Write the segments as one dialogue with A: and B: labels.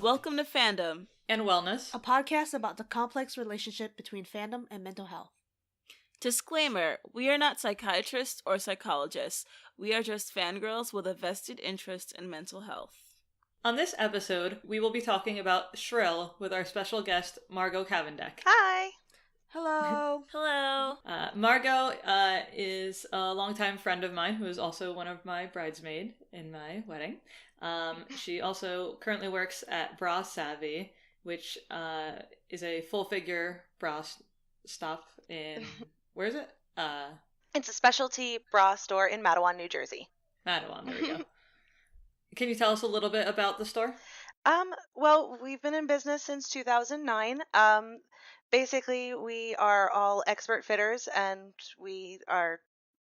A: Welcome to Fandom
B: and Wellness,
C: a podcast about the complex relationship between fandom and mental health.
A: Disclaimer, we are not psychiatrists or psychologists. We are just fangirls with a vested interest in mental health.
B: On this episode, we will be talking about Shrill with our special guest, Margot Kavendek.
D: Hi!
C: Hello!
A: Hello!
B: Margot is a longtime friend of mine who is also one of my bridesmaids in my wedding. She also currently works at Bra Savvy, which is a full-figure bra stop in... Where is it?
D: It's a specialty bra store in Matawan, New Jersey.
B: Matawan, there we go. Can you tell us a little bit about the store?
D: Well, we've been in business since 2009. Basically, we are all expert fitters, and we are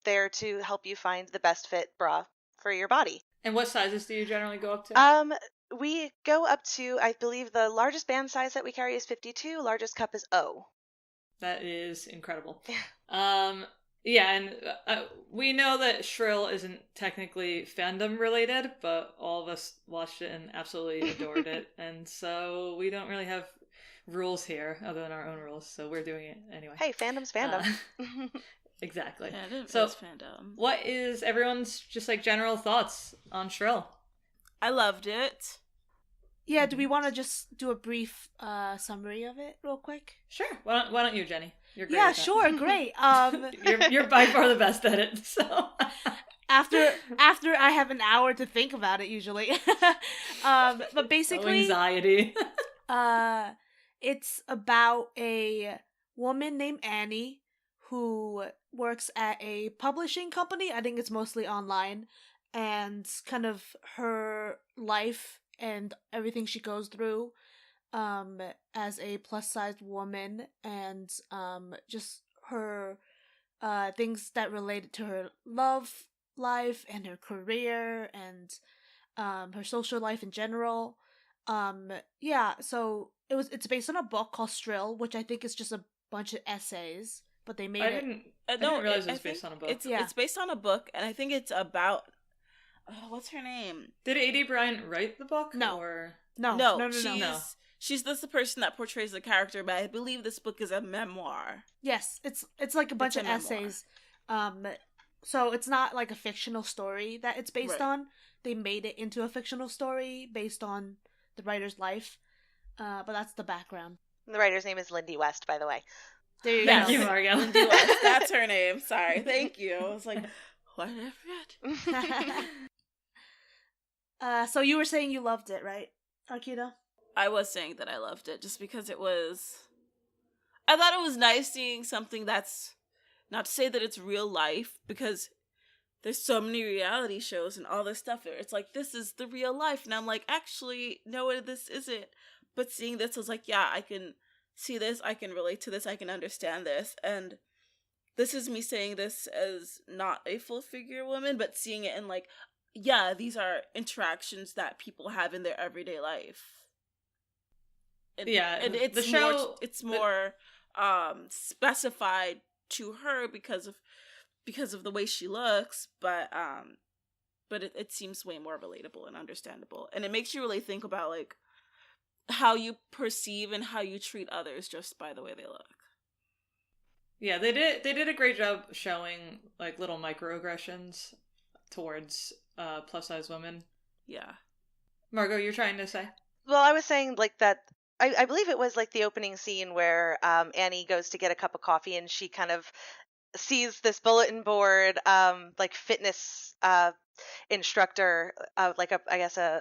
D: there to help you find the best fit bra for your body.
B: And what sizes do you generally go up to?
D: We go up to, I believe the largest band size that we carry is 52, largest cup is O.
B: That is incredible. Yeah, and we know that Shrill isn't technically fandom related, but all of us watched it and absolutely adored it, and so we don't really have rules here other than our own rules, so we're doing it anyway.
D: Hey, fandom's fandom.
B: Exactly.
A: Fandom
B: so,
A: is fandom.
B: What is everyone's just like general thoughts on Shrill?
A: I loved it.
C: Yeah, do we want to just do a brief summary of it real quick?
B: Sure. Why don't you, Jenny? You're great.
C: Yeah,
B: at that.
C: sure, great.
B: You're by far the best at it. So
C: after I have an hour to think about it, usually. But basically,
B: anxiety.
C: It's about a woman named Annie who works at a publishing company. I think it's mostly online, and kind of her life and everything she goes through as a plus-sized woman, and just her things that related to her love life and her career and her social life in general. So it's based on a book called Shrill, which I think is just a bunch of essays, but they made
B: I didn't realize it was based on a book.
A: It's based on a book, and I think it's about... what's her name?
B: Did A.D. Bryant write the book?
C: No.
B: Or...
C: No.
A: She's just the person that portrays the character, but I believe this book is a memoir.
C: Yes, it's like a bunch of essays. So it's not like a fictional story that it's based on. They made it into a fictional story based on the writer's life. But that's the background.
D: The writer's name is Lindy West, by the way.
C: There you
B: Thank
C: go.
B: you, Margot.
A: Lindy West, that's her name. Sorry. Thank you. I was like, what did I forget?
C: So you were saying you loved it, right, Arkeida?
A: I was saying that I loved it just because it was... I thought it was nice seeing something that's... Not to say that it's real life, because there's so many reality shows and all this stuff. It's like, this is the real life. And I'm like, actually, no, this isn't. But seeing this, I was like, yeah, I can see this. I can relate to this. I can understand this. And this is me saying this as not a full figure woman, but seeing it in like, yeah, these are interactions that people have in their everyday life. And it's more specified to her because of the way she looks, but it seems way more relatable and understandable, and it makes you really think about like how you perceive and how you treat others just by the way they look.
B: Yeah, they did a great job showing like little microaggressions towards plus size women.
A: Yeah.
B: Margot, you're trying to say?
D: Well, I was saying like that. I believe it was like the opening scene where Annie goes to get a cup of coffee and she kind of sees this bulletin board, like fitness instructor, like it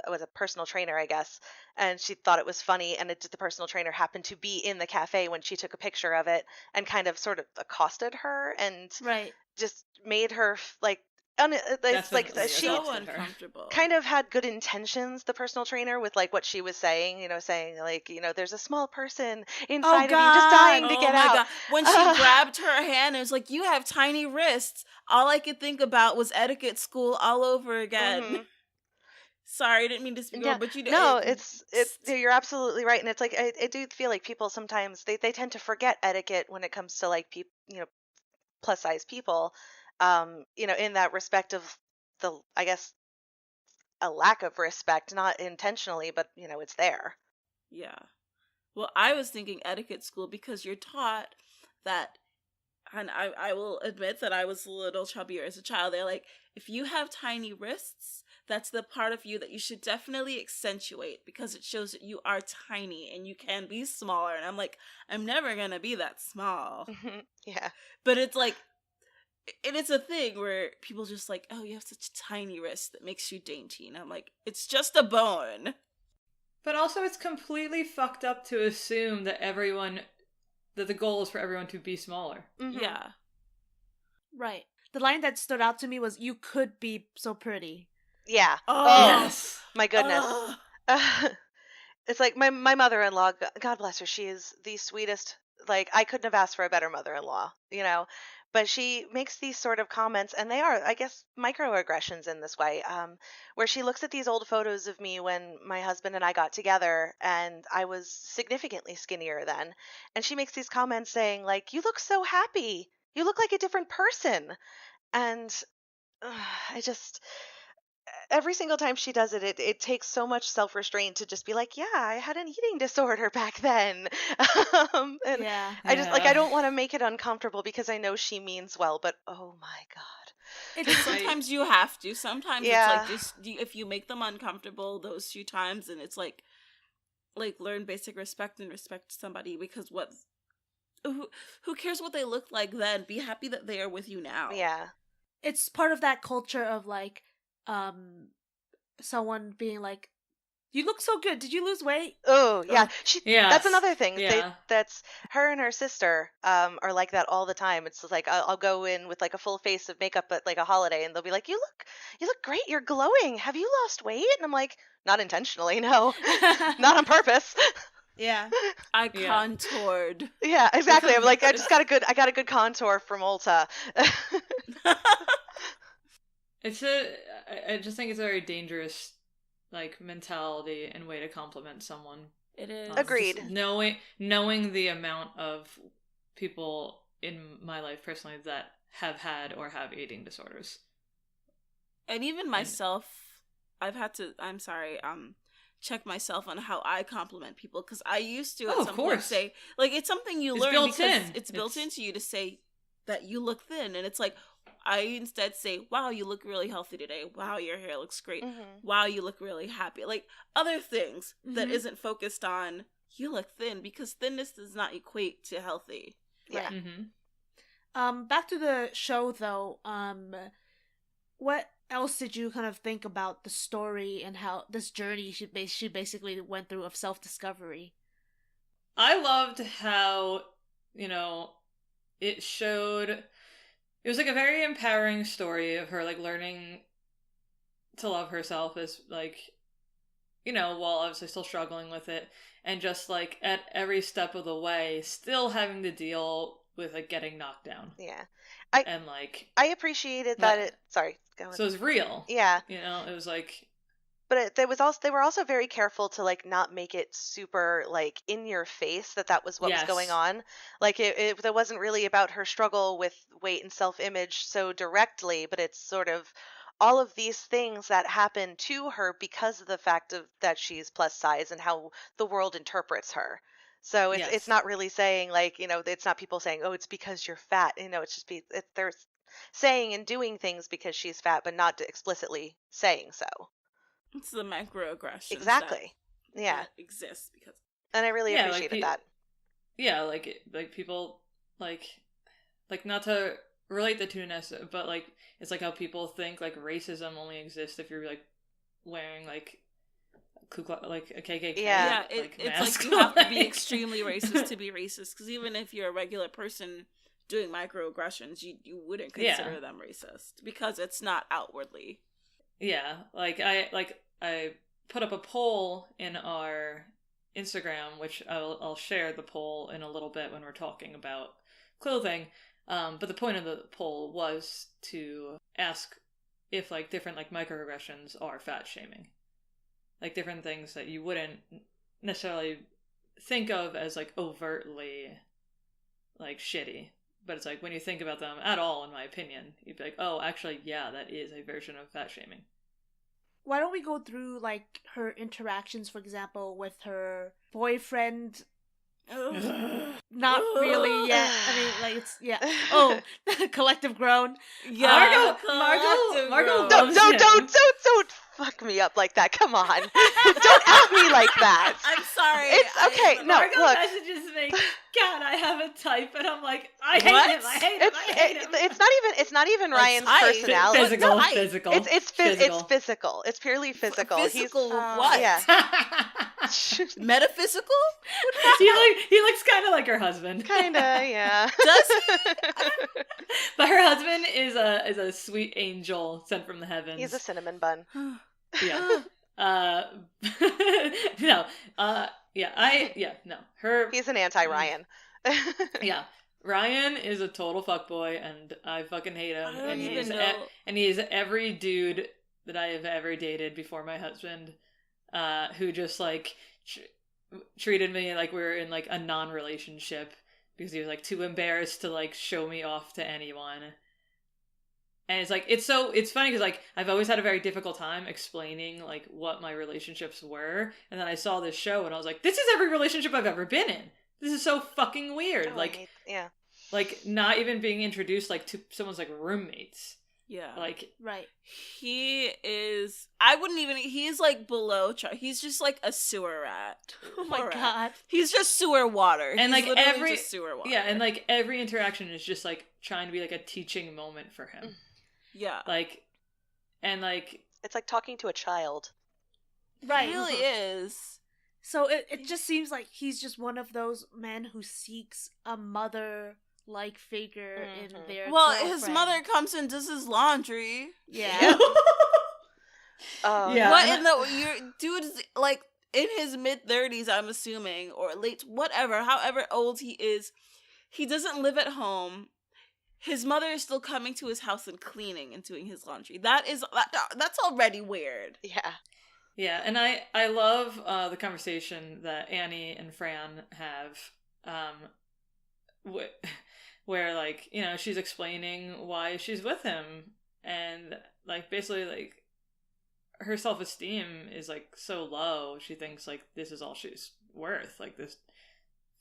D: was a personal trainer, I guess, and she thought it was funny, and the personal trainer happened to be in the cafe when she took a picture of it and kind of sort of accosted her and just made her like. It's like she
A: so uncomfortable.
D: Kind of had good intentions, the personal trainer, with like what she was saying, saying like, there's a small person inside of you just dying to get out. God.
A: When she grabbed her hand, it was like, you have tiny wrists. All I could think about was etiquette school all over again. Mm-hmm. Sorry, I didn't mean to speak over, but you know.
D: No, it's you're absolutely right, and it's like I do feel like people sometimes they tend to forget etiquette when it comes to like plus size people. In that respect of I guess, a lack of respect, not intentionally, but, it's there.
A: Yeah. Well, I was thinking etiquette school because you're taught that, and I will admit that I was a little chubbier as a child. They're like, if you have tiny wrists, that's the part of you that you should definitely accentuate because it shows that you are tiny and you can be smaller. And I'm like, I'm never gonna be that small.
D: Yeah.
A: But it's like, and it's a thing where people just like, oh, you have such a tiny wrist that makes you dainty. And I'm like, it's just a bone.
B: But also, it's completely fucked up to assume that that the goal is for everyone to be smaller.
D: Mhm.
A: Yeah.
C: Right. The line that stood out to me was, "You could be so pretty."
D: Yeah.
A: Oh.
B: Yes.
D: My goodness. It's like my mother-in-law, God bless her, she is the sweetest. Like, I couldn't have asked for a better mother-in-law, you know. But she makes these sort of comments, and they are, I guess, microaggressions in this way, where she looks at these old photos of me when my husband and I got together, and I was significantly skinnier then. And she makes these comments saying, like, "You look so happy. You look like a different person." And I just, every single time she does it, it takes so much self-restraint to just be like, yeah, I had an eating disorder back then. And
C: Yeah.
D: I just, like, I
B: Yeah.
D: don't want to make it uncomfortable because I know she means well, but oh my God.
C: It's
A: Sometimes you have to. Sometimes
D: Yeah.
A: it's like just if you make them uncomfortable those few times, and it's like learn basic respect and respect somebody because who cares what they look like then? Be happy that they are with you now.
D: Yeah.
C: it's part of that culture of like someone being like, "You look so good. Did you lose weight?"
D: Oh yeah,
B: Yes.
D: that's another thing.
B: Yeah.
D: That's her and her sister are like that all the time. It's like I'll go in with like a full face of makeup at like a holiday, and they'll be like, you look great. You're glowing. Have you lost weight?" And I'm like, not intentionally, no, not on purpose.
C: Yeah.
A: I
B: Yeah.
A: contoured.
D: Yeah, exactly. I'm like, I got a good contour from Ulta.
B: I just think it's a very dangerous, like, mentality and way to compliment someone.
A: It is.
D: Agreed.
B: Just knowing the amount of people in my life personally that have had or have eating disorders.
A: And even myself, I've had to, I'm sorry, check myself on how I compliment people because I used to at
B: of
A: some point
B: course.
A: say, like, it's something you
B: It's
A: learn
B: built
A: because
B: in.
A: it's built
B: It's-
A: into you to say that you look thin, and it's like I instead say, "Wow, you look really healthy today. Wow, your hair looks great.
D: Mhm.
A: Wow, you look really happy." Like other things that
C: Mhm.
A: isn't focused on you look thin because thinness does not equate to healthy.
D: Yeah.
B: Mhm.
C: Back to the show though. What else did you kind of think about the story and how this journey she basically went through of self-discovery?
B: I loved how, it showed, it was like a very empowering story of her, like, learning to love herself as, like, while obviously still struggling with it, and just, like, at every step of the way still having to deal with, like, getting knocked down.
D: Yeah.
B: And, like,
D: I appreciated that
B: Like-
D: it. Sorry, go on.
B: so it was real.
D: Yeah.
B: It was like,
D: But they were also very careful to like not make it super like in your face that was what was going
B: Yes.
D: on. Like it wasn't really about her struggle with weight and self-image so directly, but it's sort of all of these things that happen to her because of the fact of that she's plus size and how the world interprets her. So it's
B: Yes.
D: not really saying like, it's not people saying, "Oh, it's because you're fat." It's just they're saying and doing things because she's fat, but not explicitly saying so.
A: It's the microaggressions
D: Exactly. Yeah.
A: that exist because
D: And I really
B: Yeah,
D: appreciated that.
B: yeah, like people, like not to relate the two, but like it's like how people think like racism only exists if you're like wearing like like a KKK.
D: Yeah.
A: it's
B: mask.
A: like you have to be
B: Like-
A: extremely racist to be racist because even if you're a regular person doing microaggressions, you wouldn't consider
B: Yeah.
A: them racist because it's not outwardly.
B: Yeah, I put up a poll in our Instagram, which I'll share the poll in a little bit when we're talking about clothing. But the point of the poll was to ask if like different like microaggressions are fat shaming, like different things that you wouldn't necessarily think of as like overtly like shitty. But it's like when you think about them at all, in my opinion, you'd be like, oh, actually, yeah, that is a version of fat shaming.
C: why don't we go through like her interactions, for example, with her boyfriend? Not really yet. I mean, like it's Oh, collective groan.
A: Yeah,
B: Margot
D: Don't
B: loves him.
D: don't fuck me up like that. Come on. Don't out me like that.
A: I'm sorry.
D: It's okay. No,
B: Margot
D: look.
B: messages me, God, I have a type, and I'm like, I
A: What?
B: hate him. I hate him. I hate him.
D: It's not even Ryan's
A: type.
D: personality.
B: Physical.
A: Type.
B: Physical.
D: It's physical. It's purely physical.
A: Physical what?
D: Yeah.
A: Metaphysical?
B: He looks kind of like her husband.
D: Kinda, yeah.
A: Does
B: But her husband is a sweet angel sent from the heavens.
D: He's a cinnamon bun.
B: Yeah. No. No. Her.
D: He's an anti-Ryan.
B: Yeah. Ryan is a total fuckboy, and I fucking hate him.
A: I don't
B: And
A: even know.
B: and he's every dude that I have ever dated before my husband, who just like treated me like we were in like a non-relationship because he was like too embarrassed to like show me off to anyone. And it's like it's funny because like I've always had a very difficult time explaining like what my relationships were, and then I saw this show and I was like, this is every relationship I've ever been in. This is so fucking weird.
D: Oh,
B: like
D: yeah.
B: like not even being introduced like to someone's like roommates.
A: Yeah.
B: Like
C: Right.
A: He is. He's like below. He's just like a sewer rat.
C: Oh my
A: Rat.
C: god.
A: He's just sewer water.
B: And,
A: He's
B: like,
A: literally just sewer water.
B: yeah, and like every interaction is just like trying to be like a teaching moment for him.
A: Yeah.
B: Like and like
D: It's like talking to a child.
C: Right.
A: It really is.
C: So it just seems like he's just one of those men who seeks a mother-like figure in their
A: Well, his
C: girlfriend.
A: mother comes and does his laundry.
C: Yeah.
B: Yeah.
A: What in the dude's like in his mid-30s, I'm assuming, or late, whatever, however old he is. He doesn't live at home. His mother is still coming to his house and cleaning and doing his laundry. That's already weird.
D: Yeah.
B: Yeah, and I love the conversation that Annie and Fran have, where like she's explaining why she's with him, and like basically like her self-esteem is like so low. She thinks like this is all she's worth. Like this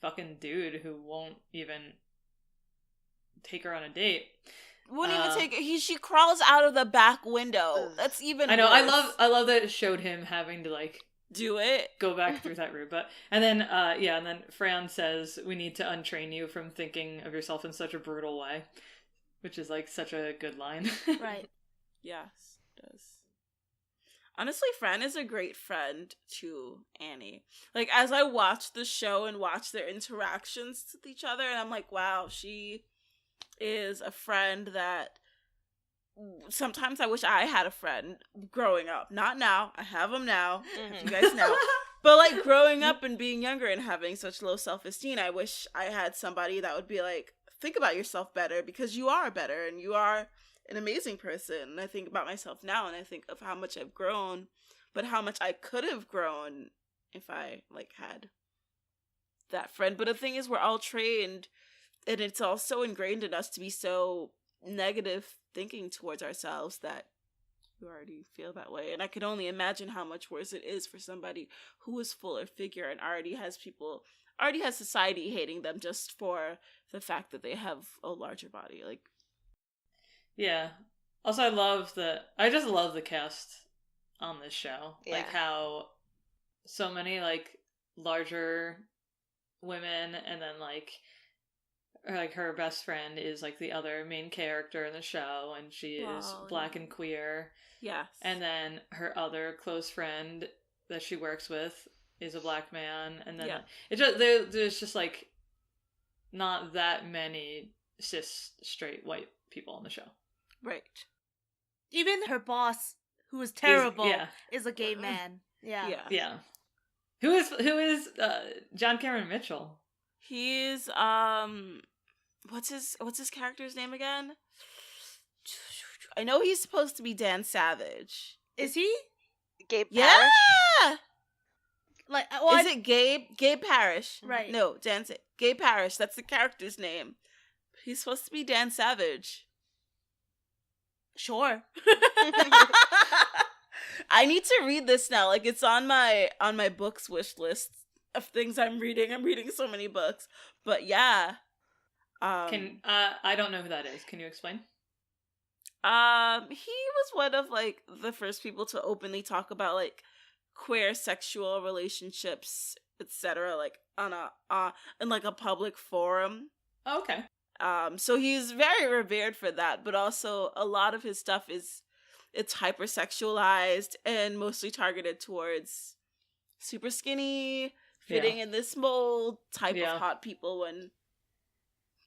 B: fucking dude who won't even take her on a date.
A: Wouldn't even take it. She crawls out of the back window. That's even
B: I know.
A: worse.
B: I love that it showed him having to like
A: Do it.
B: go back through that route. But and then Fran says we need to untrain you from thinking of yourself in such a brutal way, which is like such a good line.
C: Right.
A: Yes, it does. Honestly, Fran is a great friend to Annie. Like, as I watch the show and watch their interactions with each other, and I'm like, wow, she is a friend that sometimes I wish I had a friend growing up. Not now. I have them now, if you guys know. But, like, growing up and being younger and having such low self-esteem, I wish I had somebody that would be like, think about yourself better because you are better and you are an amazing person. And I think about myself now and I think of how much I've grown, but how much I could have grown if I, like, had that friend. But the thing is, we're all trained, and it's all so ingrained in us to be so negative thinking towards ourselves that you already feel that way. And I could only imagine how much worse it is for somebody who is fuller figure and already has society hating them just for the fact that they have a larger body. Like,
B: Yeah. Also, I just love the cast on this show.
D: Yeah.
B: Like how so many like larger women, and then like her best friend is like the other main character in the show, and she is
A: Wow,
B: black
A: yeah.
B: and queer.
A: yes.
B: And then her other close friend that she works with is a black man, and then
A: Yeah.
B: it just there's just like not that many cis straight white people on the show.
A: Right.
C: Even her boss, who is terrible,
B: yeah.
C: is a gay man. Yeah.
A: Yeah.
B: Yeah. Who is John Cameron Mitchell?
A: He's what's his character's name again? I know he's supposed to be Dan Savage.
C: Is he?
D: Gabe
A: Yeah.
D: Parrish?
C: Like,
A: Is it Gabe? Gabe Parrish.
C: Right.
A: No, Gabe Parrish. That's the character's name. He's supposed to be Dan Savage.
C: Sure.
A: I need to read this now. Like, it's on my books wish list of things I'm reading. I'm reading so many books. But yeah.
B: I don't know who that is. Can you explain?
A: He was one of like the first people to openly talk about like queer sexual relationships, etc. Like on a in like a public forum.
B: Oh, okay.
A: So he's very revered for that, but also a lot of his stuff it's hypersexualized and mostly targeted towards super skinny, fitting in this mold type of hot people when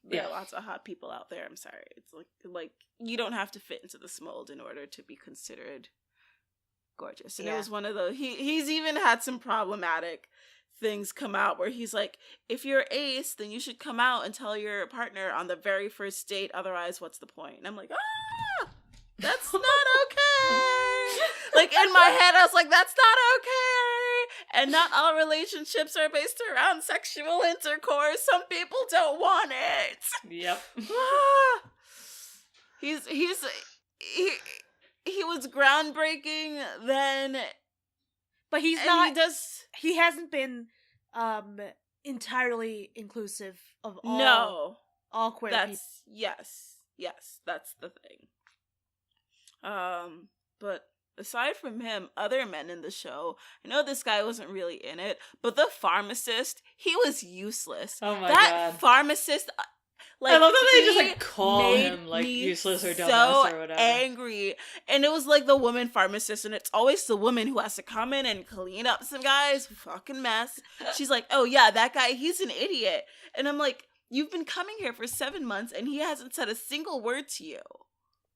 A: there are lots of hot people out there. I'm sorry. It's like you don't have to fit into this mold in order to be considered gorgeous. And it was one of those he's even had some problematic things come out where he's like, if you're ace, then you should come out and tell your partner on the very first date, otherwise what's the point? And I'm like, that's not okay. Like, in my head I was like, that's not okay. And not all relationships are based around sexual intercourse. Some people don't want it.
B: Yep.
A: He was groundbreaking then,
C: but he's not. He hasn't been entirely inclusive of all queer people.
A: Yes, that's the thing. But aside from him, other men in the show, I know this guy wasn't really in it, but the pharmacist, he was useless.
B: Oh my
A: that
B: god.
A: Pharmacist, like,
B: I love that they just like call him like useless or dumbass or whatever.
A: Angry. And it was like the woman pharmacist, and it's always the woman who has to come in and clean up some guy's fucking mess. She's like, oh yeah, that guy, he's an idiot. And I'm like, you've been coming here for 7 months and he hasn't said a single word to you.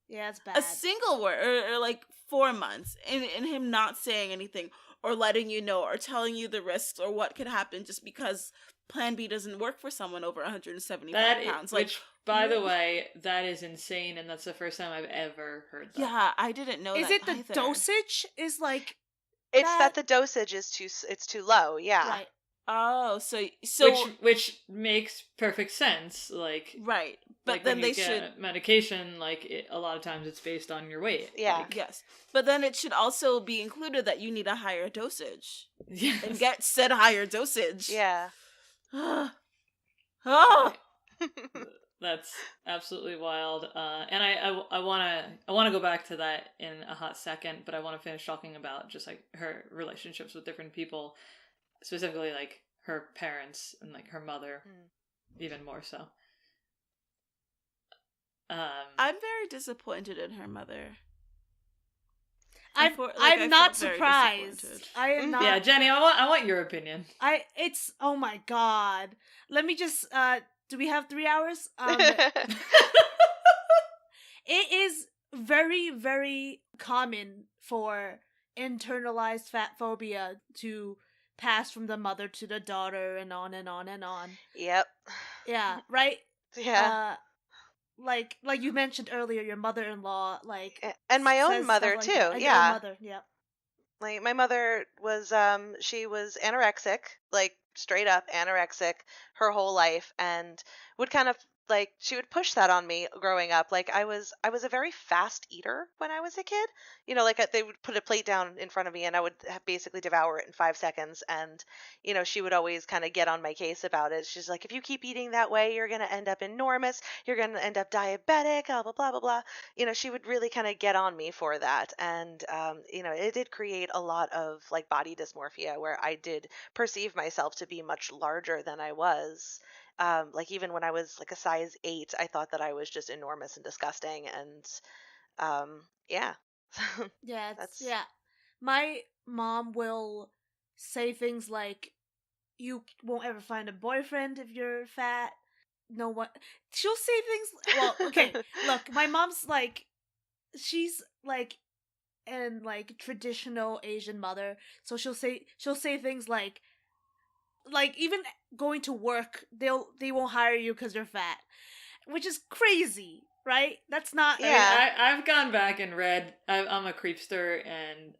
C: Yeah, it's bad.
A: A single word, or like 4 months, and him not saying anything, or letting you know, or telling you the risks, or what could happen just because Plan B doesn't work for someone over 175 pounds.
B: Which, by the way, that is insane, and that's the first time I've ever heard that.
A: Yeah, I didn't know that.
C: Is it the dosage is like...
D: It's that the dosage is too low, yeah.
A: Right. Oh, so
B: which makes perfect sense, like
A: right, but
B: like
A: then
B: when you
A: they
B: get
A: should
B: medication, like a lot of times it's based on your weight.
D: Yeah,
B: like,
A: yes, but then it should also be included that you need a higher dosage.
B: Yes.
A: And get said higher dosage.
D: Yeah.
A: Oh,
B: that's absolutely wild. And I wanna go back to that in a hot second, but I want to finish talking about just like her relationships with different people. Specifically, like, her parents and, like, her mother, even more so.
A: I'm very disappointed in her mother.
C: I'm not surprised. I am not.
B: Yeah, Jenny, I want your opinion.
C: Oh my god. Let me just, do we have 3 hours? It is very, very common for internalized fat phobia to pass from the mother to the daughter and on and on and on.
D: Yep.
C: Yeah, right?
D: Yeah.
C: Like you mentioned earlier, your mother-in-law, like...
D: And my own mother, too,
C: yeah.
D: yeah.
C: Your mother, yeah.
D: Like, my mother was, she was anorexic, like, straight up anorexic her whole life, and would kind of, like, she would push that on me growing up. Like, I was a very fast eater when I was a kid. You know, like, they would put a plate down in front of me and I would basically devour it in 5 seconds. And, you know, she would always kind of get on my case about it. She's like, if you keep eating that way, you're going to end up enormous. You're going to end up diabetic, blah, blah, blah, blah, blah. You know, she would really kind of get on me for that. And, you know, it did create a lot of, like, body dysmorphia where I did perceive myself to be much larger than I was. Like, even when I was like a size 8, I thought that I was just enormous and disgusting. And yeah.
C: Yeah, yeah. My mom will say things like, you won't ever find a boyfriend if you're fat. No one. She'll say things. Well, okay. Look, my mom's like, she's like an like traditional Asian mother, so she'll say things like even going to work, they won't hire you because you're fat, which is crazy, right? That's not.
D: Yeah.
B: I mean, I've gone back and read. I'm a creepster and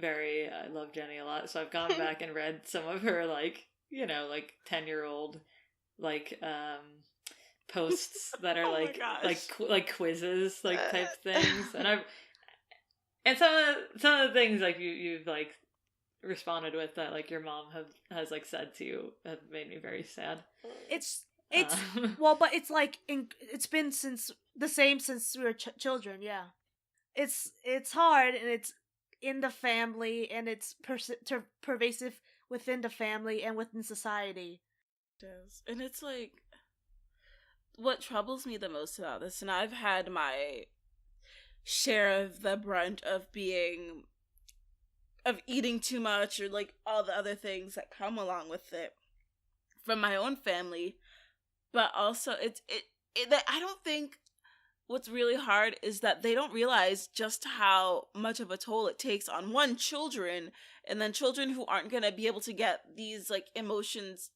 B: I love Jenny a lot, so I've gone back and read some of her, like, you know, like 10-year-old like posts that are
A: Oh my
B: like
A: gosh.
B: like quizzes, like type things, and And some of the things like you've like responded with that like your mom has like said to you have made me very sad.
C: It's well, but it's like it's been the same since we were children. Yeah, it's hard, and it's in the family, and it's pervasive within the family and within society.
A: It does. And it's like, what troubles me the most about this, and I've had my share of the brunt of eating too much, or like all the other things that come along with it from my own family, but also it I don't think what's really hard is that they don't realize just how much of a toll it takes on children, and then children who aren't going to be able to get these like emotions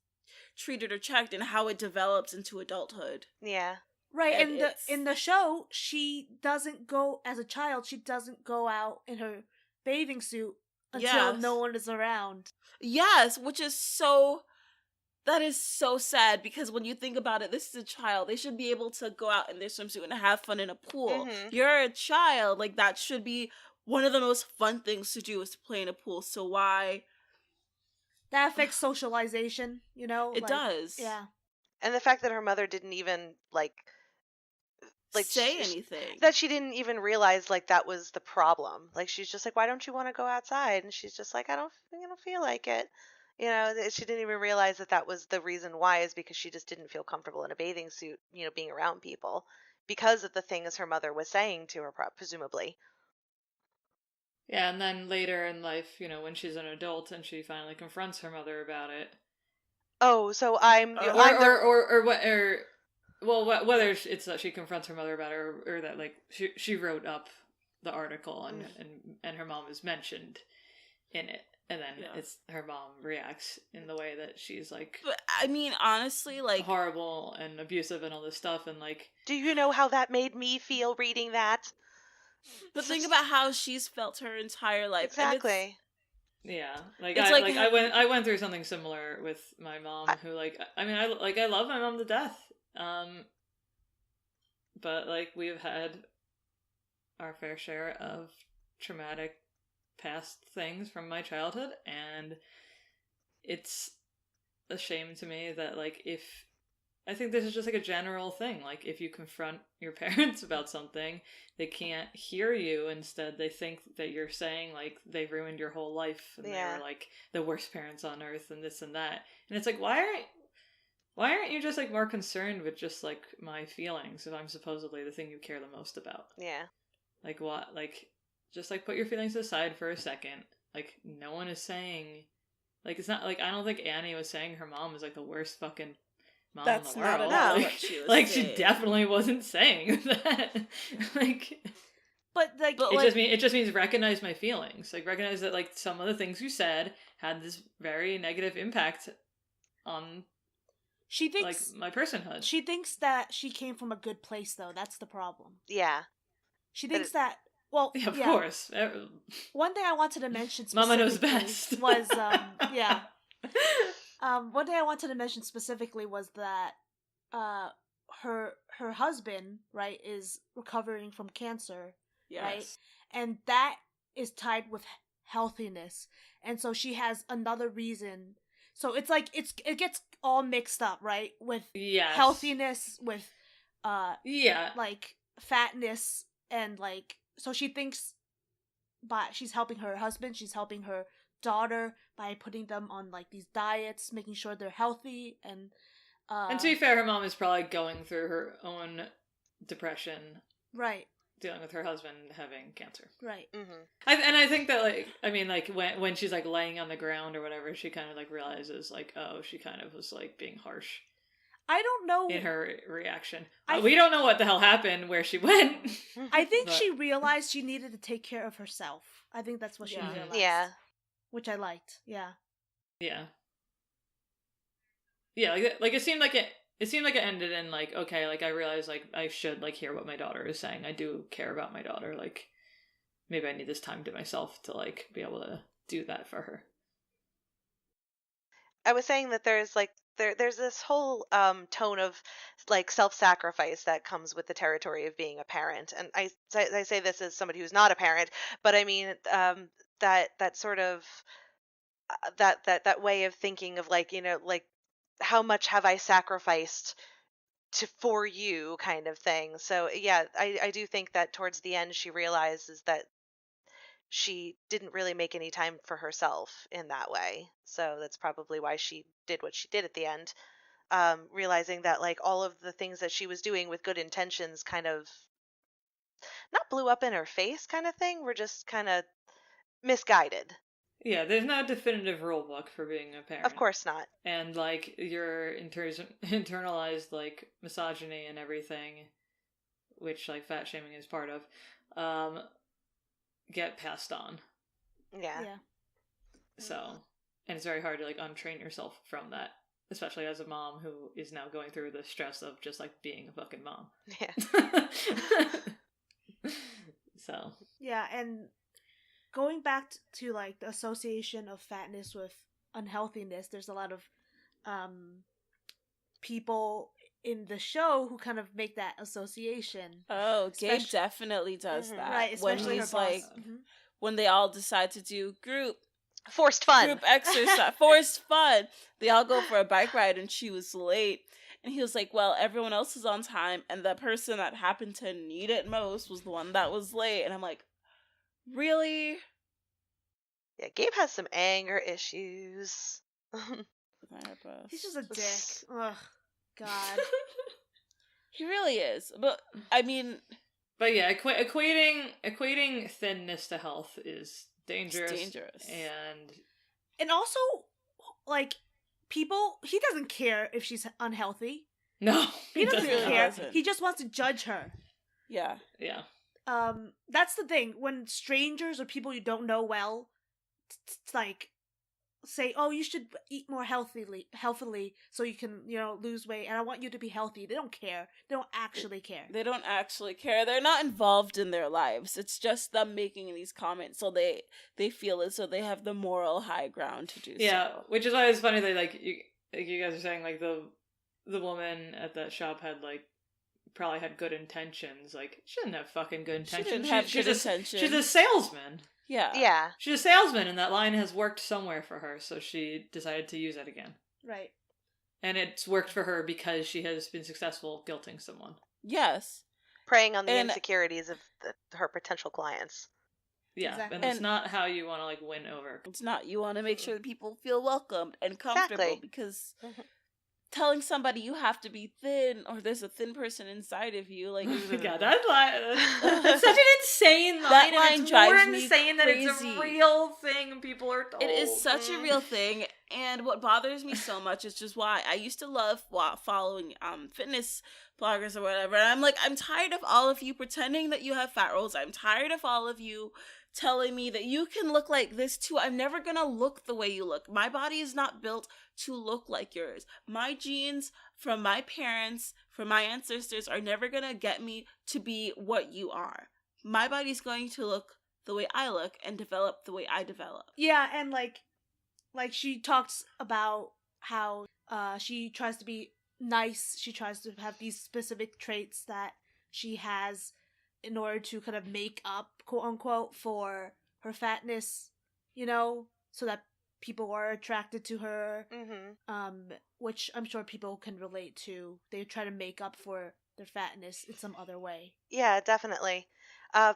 A: treated or checked, and how it develops into adulthood.
D: Yeah.
C: Right,
A: And
C: in the show, she doesn't go as a child. She doesn't go out in her bathing suit until no one is around.
A: Yes, which is that is so sad, because when you think about it, this is a child. They should be able to go out in their swimsuit and have fun in a pool.
D: Mm-hmm.
A: You're a child, like that should be one of the most fun things to do, is to play in a pool. So why?
C: That affects socialization, you know?
A: It does.
C: Yeah.
D: And the fact that her mother didn't even like
A: say anything.
D: That she didn't even realize like that was the problem. Like she's just like, why don't you want to go outside? And she's just like, I don't feel like it. You know, she didn't even realize that was the reason why, is because she just didn't feel comfortable in a bathing suit, you know, being around people, because of the things her mother was saying to her, presumably.
B: Yeah, and then later in life, you know, when she's an adult and she finally confronts her mother about it.
D: Oh, so
B: whether it's that she confronts her mother about it, or that like she wrote up the article and her mom is mentioned in it, and then it's her mom reacts in the way that she's like,
A: but I mean, honestly, like
B: horrible and abusive and all this stuff, and like,
D: do you know how that made me feel reading that?
A: But think about how she's felt her entire life.
D: Exactly.
B: Yeah, like I went through something similar with my mom, who like I love my mom to death, but like we've had our fair share of traumatic past things from my childhood, and it's a shame to me that like I think this is just like a general thing. Like, if you confront your parents about something, they can't hear you. Instead, they think that you're saying, like, they ruined your whole life and they're, like, the worst parents on earth and this and that. And it's like, why aren't you just, like, more concerned with just, like, my feelings if I'm supposedly the thing you care the most about?
D: Yeah.
B: Like, what? Like, just, like, put your feelings aside for a second. Like, no one is saying... Like, it's not, like, I don't think Annie was saying her mom was, like, the worst fucking... mom
A: That's
B: in the world.
A: not at all
B: like,
A: what she was
B: like
A: saying.
B: She definitely wasn't saying that. Like,
C: but
B: it just means recognize my feelings. Like, recognize that like some of the things you said had this very negative impact on
C: she thinks
B: like my personhood.
C: She thinks that she came from a good place, though. That's the problem.
D: Yeah.
C: She thinks that. Well,
B: yeah, of course.
C: One thing I wanted to mention
B: Mama knows best.
C: was one thing I wanted to mention specifically was that her husband, right, is recovering from cancer, right? And that is tied with healthiness. And so she has another reason. So it's like it gets all mixed up, right? With healthiness, with like fatness, and like, so she thinks she's helping her husband, she's helping her daughter by putting them on like these diets, making sure they're healthy, and
B: to be fair, her mom is probably going through her own depression,
C: right,
B: dealing with her husband having cancer,
C: right.
B: I think that like, I mean, like when she's like laying on the ground or whatever, she kind of like realizes like, oh, she kind of was like being harsh.
C: I don't know
B: in her reaction. We don't know what the hell happened, where she went.
C: I think she realized she needed to take care of herself. I think that's what she realized.
D: Yeah.
C: Which I liked. Yeah.
B: Yeah. Yeah, like it seemed like it ended in like, okay, like I realized like I should like hear what my daughter is saying. I do care about my daughter. Like maybe I need this time to myself to like be able to do that for her.
D: I was saying that there's there's this whole tone of like self-sacrifice that comes with the territory of being a parent. And I say this as somebody who's not a parent, but I mean that sort of that way of thinking of like, like how much have I sacrificed for you kind of thing. So yeah, I do think that towards the end she realizes that she didn't really make any time for herself in that way. So that's probably why she did what she did at the end. Realizing that like all of the things that she was doing with good intentions kind of not blew up in her face kind of thing, were just kind of misguided.
B: Yeah, there's no definitive rule book for being a parent.
D: Of course not.
B: And like your internalized like misogyny and everything, which like fat shaming is part of, get passed on.
D: Yeah.
B: So, and it's very hard to like untrain yourself from that, especially as a mom who is now going through the stress of just like being a fucking mom.
D: Yeah.
B: So.
C: Yeah, and going back to like the association of fatness with unhealthiness, there's a lot of people in the show who kind of make that association.
A: Oh, Gabe definitely does that.
C: Right,
A: when
C: especially
A: he's
C: her
A: like,
C: boss.
A: when they all decide to do group
D: fun
A: exercise, forced fun. They all go for a bike ride, and she was late. And he was like, well, everyone else is on time, and the person that happened to need it most was the one that was late. And I'm like, really?
D: Yeah, Gabe has some anger issues.
C: He's just a dick. Ugh, God.
A: He really is. But, I mean...
B: But yeah, equating thinness to health is dangerous.
A: It's dangerous.
B: And
C: also, like, people, he doesn't care if she's unhealthy.
B: No,
C: he doesn't
A: really
C: care.
A: doesn't.
C: He just wants to judge her.
A: Yeah.
B: Yeah.
C: That's the thing. When strangers or people you don't know well, like, say, oh, you should eat more healthily so you can, lose weight, and I want you to be healthy. They don't care. They don't actually care.
A: They don't actually care. They're not involved in their lives. It's just them making these comments, so they feel as though they have the moral high ground to do so.
B: Yeah, which is why it's funny that like you guys are saying like the woman at that shop had like probably had good intentions. Like, she didn't have fucking good intentions.
A: She didn't have good intentions.
B: She's a salesman.
A: Yeah.
D: Yeah.
B: She's a salesman, and that line has worked somewhere for her, so she decided to use it again.
C: Right.
B: And it's worked for her because she has been successful guilting someone.
A: Yes.
D: Preying on the insecurities of her potential clients.
B: Yeah,
C: exactly.
B: And it's not how you want to, like, win over.
A: It's not. You want to make sure that people feel welcomed and comfortable,
D: exactly.
A: Because telling somebody you have to be thin or there's a thin person inside of you, like,
B: yeah, that's such an insane line.
A: That line drives me
B: insane
A: crazy.
B: That it's a real thing people are told.
A: It is such a real thing, and what bothers me so much is just why I used to love following fitness bloggers or whatever, and I'm like, I'm tired of all of you pretending that you have fat rolls. I'm tired of all of you telling me that you can look like this too. I'm never gonna look the way you look. My body is not built to look like yours. My genes from my parents, from my ancestors, are never gonna get me to be what you are. My body's going to look the way I look and develop the way I develop.
C: Yeah, and like she talks about how she tries to be nice. She tries to have these specific traits that she has in order to kind of make up, quote unquote, for her fatness, so that people are attracted to her, which I'm sure people can relate to. They try to make up for their fatness in some other way.
D: Yeah, definitely.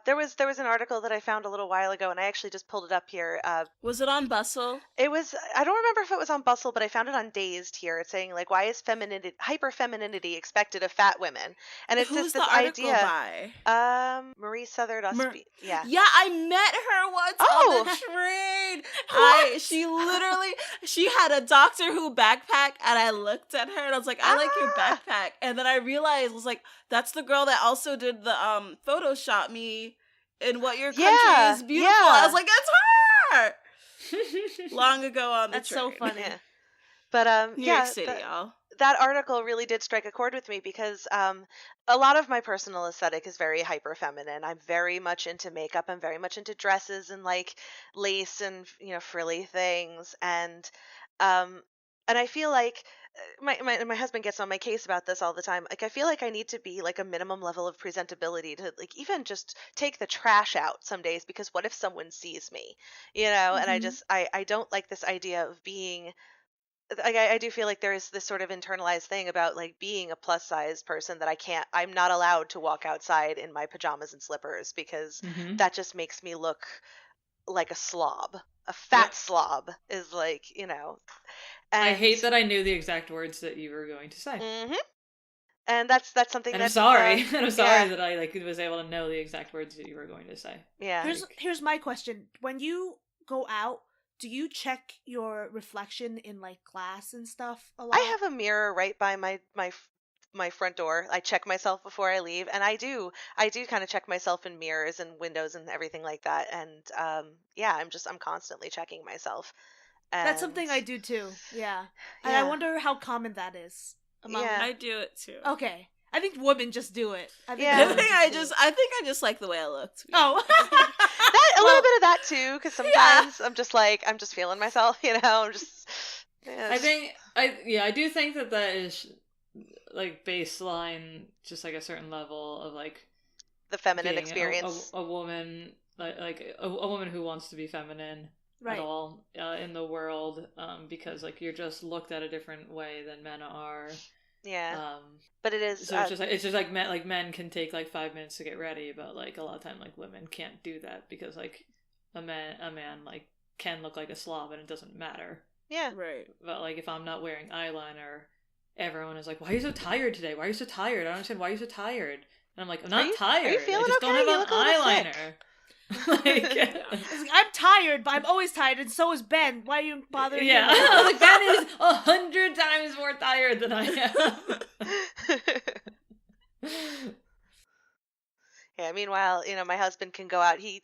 D: There was an article that I found a little while ago, and I actually just pulled it up here.
A: Was it on Bustle?
D: It was. I don't remember if it was on Bustle, but I found it on Dazed here. It's saying like, why is hyper-femininity expected of fat women? And it's
A: Who's
D: just this
A: the article
D: idea.
A: by?
D: Marie Southard. Yeah.
A: Yeah, I met her once on the train. She had a Doctor Who backpack, and I looked at her and I was like, I like your backpack. And then I realized, I was like, that's the girl that also did the Photoshop me in What Your Country Is Beautiful.
D: Yeah.
A: I was like, it's her. Long ago on the
C: That's
A: train.
C: so funny.
D: Yeah. But
A: New York City, y'all.
D: That article really did strike a chord with me because a lot of my personal aesthetic is very hyper feminine. I'm very much into makeup. I'm very much into dresses and like lace and frilly things, and I feel like my husband gets on my case about this all the time. Like, I feel like I need to be like a minimum level of presentability to like even just take the trash out some days, because what if someone sees me, and
C: Mhm.
D: I don't like this idea of being like, I do feel like there is this sort of internalized thing about like being a plus size person that I'm not allowed to walk outside in my pajamas and slippers, because
B: Mm-hmm.
D: that just makes me look like a slob. A
B: Yep.
D: fat slob is like,
B: I
D: and
B: hate that I knew the exact words that you were going to say.
D: hmm and that's something
B: And I'm
D: that
B: sorry. And I'm sorry
D: yeah,
B: that I was able to know the exact words that you were going to say.
D: yeah.
C: Here's my question. When you go out, do you check your reflection in like glass and stuff a
D: I
C: lot?
D: have a mirror right by my front door. I check myself before I leave, and I do kind of check myself in mirrors and windows and everything like that. And yeah, I'm constantly checking myself.
C: That's
D: And
C: something I do too. Yeah. And I
D: yeah,
C: wonder how common that is among
D: yeah,
A: I do it too.
C: Okay. I think women just do it. I think
D: Yeah.
A: I
C: women
A: think
C: do it.
A: I think I just like the way I look. To be
C: Oh.
D: that a
C: Well,
D: little bit of that too, because sometimes I'm just feeling myself. I'm just. Yeah,
B: I do think that is like baseline, just like a certain level of like
D: the feminine
B: being
D: experience.
B: a woman, like a woman who wants to be feminine
C: right.
B: at all in the world, because like you're just looked at a different way than men are.
D: Yeah, but it is.
B: So it's just like men can take like 5 minutes to get ready, but like a lot of time like women can't do that, because like a man like can look like a slob and it doesn't matter.
D: Yeah.
A: Right.
B: But like if I'm not wearing eyeliner, everyone is like, "Why are you so tired today? Why are you so tired? I don't understand why you're so tired." And I'm like, "I'm not tired.
D: Are you feeling
B: I just
D: okay?
B: don't have
D: You
B: on
D: look a little sick."
B: eyeliner." Like,
C: It's like, I'm tired, but I'm always tired, and so is Ben. Why are you bothering
B: yeah,
C: him?
B: like Ben is 100 times more tired than I am.
D: Yeah, meanwhile, my husband can go out. He,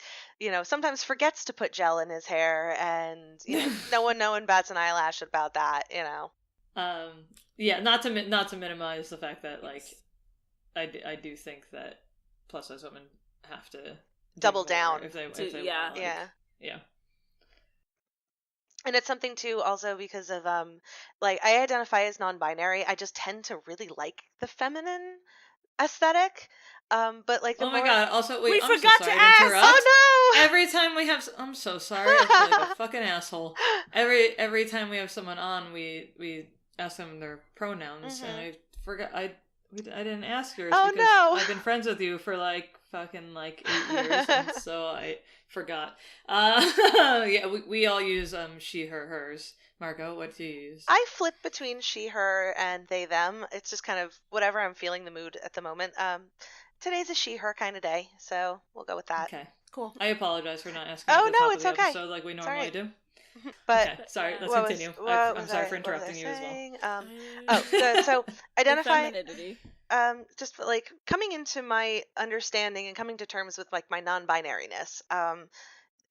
D: sometimes forgets to put gel in his hair, and, no one bats an eyelash about that.
B: Yeah, not to minimize the fact that like I do think that plus size women have to do
D: Double
B: more
D: down.
B: if they
A: Yeah.
B: want, like,
D: Yeah.
B: yeah.
D: And it's something too, also because of like, I identify as non-binary. I just tend to really like the feminine aesthetic. But like the
B: Oh my
D: more
B: god! Also, wait,
C: We
B: I'm so
C: forgot to
B: sorry to
C: ask!
B: interrupt.
D: Oh no!
B: Every time we have, I'm so sorry. I feel like a fucking asshole. Every time we have someone on, we ask them their pronouns, and I forgot. I didn't ask yours
D: Oh,
B: because
D: no.
B: I've been friends with you for like fucking like 8 years, and so I forgot. Yeah, we all use she, her, hers. Margot, what do you use?
D: I flip between she, her, and they, them. It's just kind of whatever I'm feeling the mood at the moment. Today's a she, her kind of day, so we'll go with that.
B: Okay.
C: Cool.
B: I apologize for not asking
D: Oh,
B: at the
D: no,
B: top
D: it's
B: of the
D: okay.
B: episode like we
D: It's
B: normally
D: alright.
B: do.
D: But
B: Okay, sorry. Let's
D: what
B: continue.
D: was
B: I'm sorry for
D: what was I
B: interrupting you as well.
D: saying? So identify.
A: Femininity.
D: Just like coming into my understanding and coming to terms with like my non-binariness.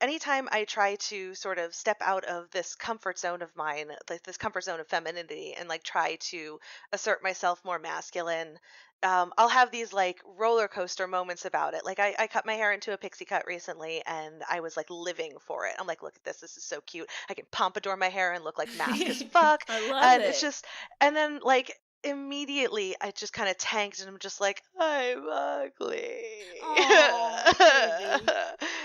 D: Anytime I try to sort of step out of this comfort zone of mine, like this comfort zone of femininity, and like try to assert myself more masculine, I'll have these like roller coaster moments about it. Like I cut my hair into a pixie cut recently, and I was like living for it. I'm like, look at this. This is so cute. I can pompadour my hair and look like mask as fuck.
A: I love
D: And
A: it.
D: it's just, and then like immediately I just kind of tanked, and I'm just like, I'm ugly.
C: Aw, baby.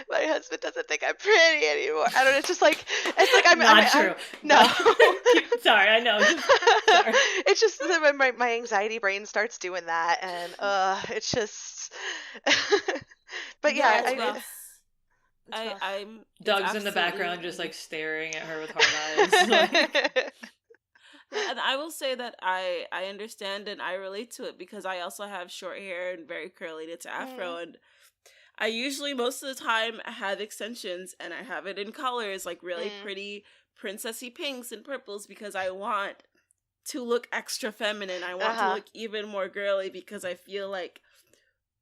D: My husband doesn't think I'm pretty anymore. I don't know. It's like I'm
B: Not true.
D: no.
B: Sorry, I know. Sorry.
D: It's just that my anxiety brain starts doing that, and it's just. But yeah,
C: It's
D: I mean,
C: rough. It's rough.
A: I'm
B: Doug's in the background just like staring at her with hard eyes. Like,
A: and I will say that I understand and I relate to it because I also have short hair and very curly. It's afro, and I usually most of the time have extensions, and I have it in colors like really pretty princessy pinks and purples because I want to look extra feminine. I want to look even more girly because I feel like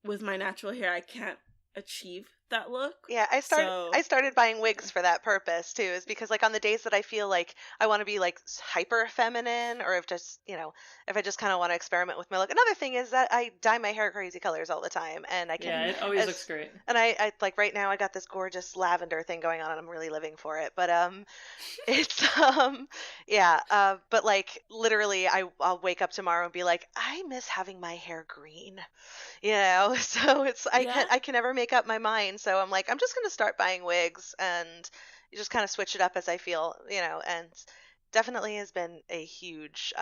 A: with my natural hair I can't achieve that look.
D: Yeah, I started buying wigs for that purpose too, is because like on the days that I feel like I want to be like hyper feminine, or if just if I just kind of want to experiment with my look. Another thing is that I dye my hair crazy colors all the time, and I can
B: Yeah, it always looks great.
D: And I like right now I got this gorgeous lavender thing going on, and I'm really living for it. But it's but like literally I'll wake up tomorrow and be like, I miss having my hair green. So it's I can never make up my mind, so I'm like, I'm just going to start buying wigs and just kind of switch it up as I feel, and definitely has been a huge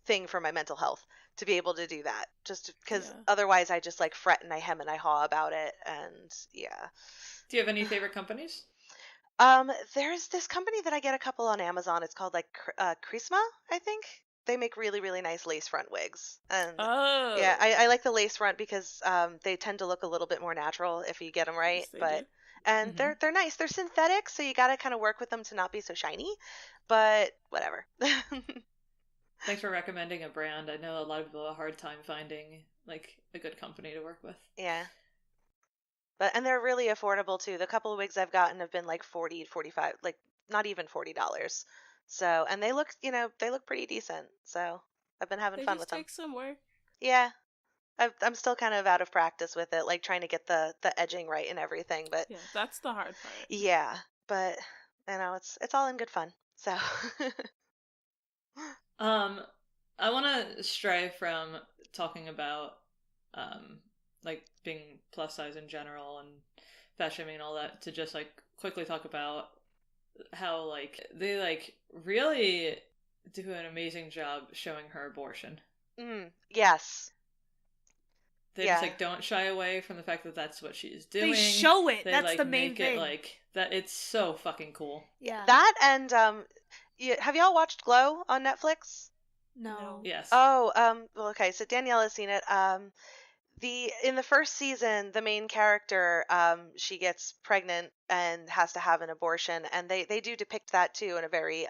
D: thing for my mental health to be able to do that, just because otherwise I just like fret and I hem and I haw about it. And
B: do you have any favorite companies?
D: There's this company that I get a couple on Amazon. It's called like Chrisma, I think. They make really, really nice lace front wigs. And I like the lace front because they tend to look a little bit more natural if you get them right.
A: Yes,
D: and they're nice. They're synthetic, so you got to kind of work with them to not be so shiny. But whatever.
B: Thanks for recommending a brand. I know a lot of people have a hard time finding like a good company to work with.
D: Yeah. And they're really affordable too. The couple of wigs I've gotten have been like 40, 45, like not even $40. So, and they look, they look pretty decent. So I've been having fun with them.
A: They just take some work.
D: Yeah. I'm still kind of out of practice with it, like trying to get the edging right and everything. But
A: yeah, that's the hard part.
D: Yeah, but it's all in good fun. So.
B: I want to stray from talking about like being plus size in general and fat shaming and all that to just like quickly talk about how like they like really do an amazing job showing her abortion.
D: Yes.
B: They just like don't shy away from the fact that that's what she's doing.
C: They show it.
B: They,
C: that's
B: like,
C: the main
B: make
C: thing.
B: it like that. It's so fucking cool.
C: Yeah.
D: That and have y'all watched Glow on Netflix?
C: No.
B: Yes.
D: Oh, well, okay. So Danielle has seen it. In the first season, the main character, she gets pregnant and has to have an abortion, and they do depict that too in a very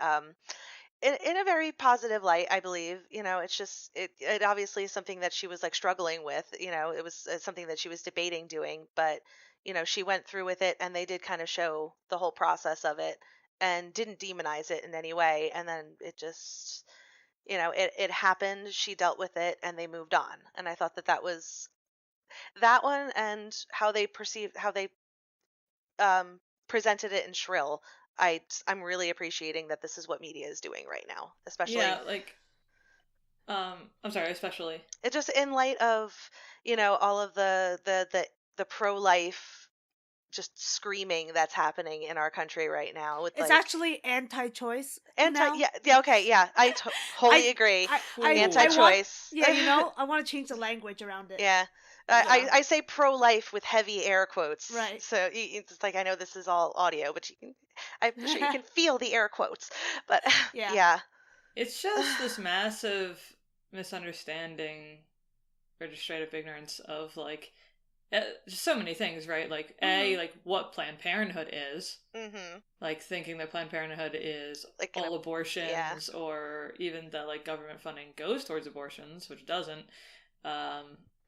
D: in a very positive light, I believe. It's just it obviously is something that she was like struggling with. It was something that she was debating doing, but she went through with it, and they did kind of show the whole process of it and didn't demonize it in any way. And then it just it happened, she dealt with it, and they moved on. And I thought that was that one, and how they presented it in Shrill. I'm really appreciating that this is what media is doing right now, especially
B: I'm sorry, especially
D: it just in light of all of the pro-life just screaming that's happening in our country right now. With
C: it's actually anti-choice.
D: I wholly agree. Anti-choice.
C: I want to change the language around it.
D: Yeah. I say pro-life with heavy air quotes.
C: Right.
D: So it's like, I know this is all audio, but I'm sure you can feel the air quotes. But yeah.
B: It's just this massive misunderstanding or just straight up ignorance of like just so many things, right? Like like what Planned Parenthood is, like thinking that Planned Parenthood is like all abortions, or even that like government funding goes towards abortions, which doesn't.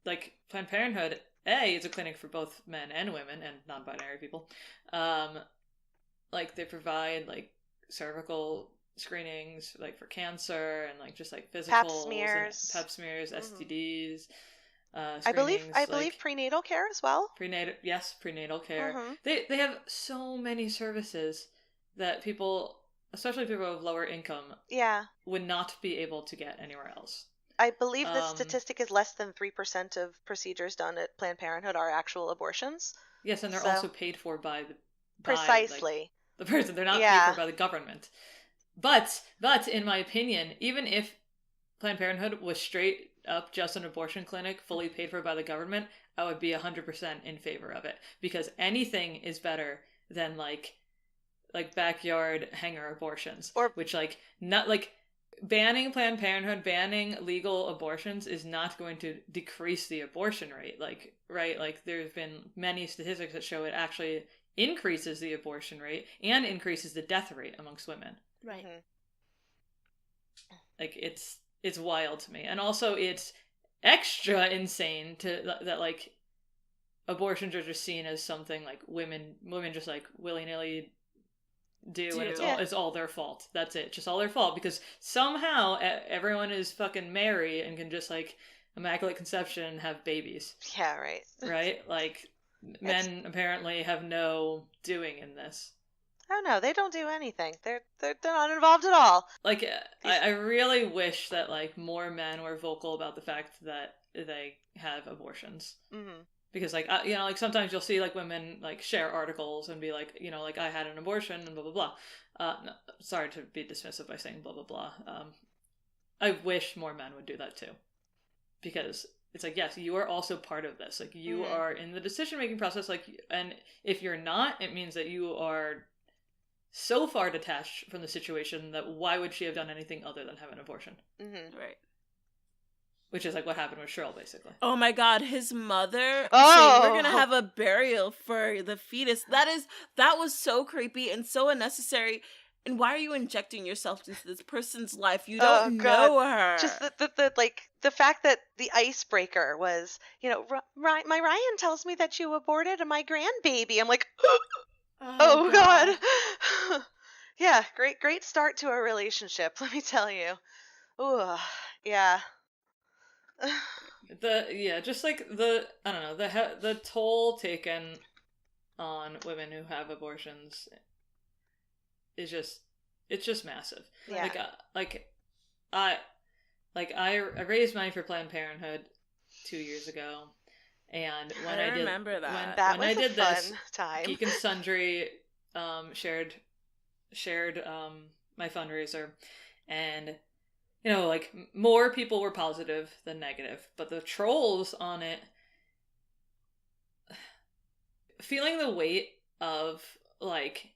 B: Like Planned Parenthood, is a clinic for both men and women and non-binary people. Like they provide like cervical screenings, like for cancer, and like just like physicals, pap smears, STDs.
D: I believe prenatal care as well.
B: Prenatal care. They have so many services that people, especially people with lower income, would not be able to get anywhere else.
D: I believe the statistic is less than 3% of procedures done at Planned Parenthood are actual abortions.
B: Yes, and they're also paid for by
D: precisely
B: the person. They're not paid for by the government. But in my opinion, even if Planned Parenthood was straight up just an abortion clinic fully paid for by the government, I would be 100% in favor of it, because anything is better than like backyard hanger abortions, which like not like banning Planned Parenthood, banning legal abortions is not going to decrease the abortion rate. Like, right, like there's been many statistics that show it actually increases the abortion rate and increases the death rate amongst women.
C: Right.
B: Like it's wild to me. And also it's extra insane that like abortions are just seen as something like women just like willy-nilly do, and it's all their fault. That's it, just all their fault, because somehow everyone is fucking Mary and can just like immaculate conception and have babies.
D: Yeah, right.
B: Right? Like men apparently have no doing in this.
D: Oh no, they don't do anything. They're not involved at all.
B: Like I really wish that like more men were vocal about the fact that they have abortions.
D: Mm-hmm.
B: Because, like, you know, like, sometimes you'll see, like, women, like, share articles and be like, you know, like, I had an abortion and blah, blah, blah. No, sorry to be dismissive by saying blah, blah, blah. I wish more men would do that, too. Because it's like, yes, you are also part of this. Like, you are in the decision-making process, like, and if you're not, it means that you are so far detached from the situation that why would she have done anything other than have an abortion?
A: Mm-hmm. Right.
B: Which is like what happened with Shrill, basically.
A: Oh my god, his mother saying we're gonna have a burial for the fetus. That was so creepy and so unnecessary. And why are you injecting yourself into this person's life? You don't know her.
D: Just the fact that the icebreaker was, you know, my Ryan tells me that you aborted my grandbaby. I'm like, oh god. Yeah, great start to a relationship, let me tell you. Ooh, yeah.
B: Just like I don't know, the toll taken on women who have abortions is just massive.
D: Yeah.
B: I raised money for Planned Parenthood 2 years ago, and when I
A: remember that.
D: That
B: when
D: was
B: I did
D: a fun
B: this,
D: time.
B: Geek and Sundry shared my fundraiser, and you know, like, more people were positive than negative, but the trolls on it, feeling the weight of, like,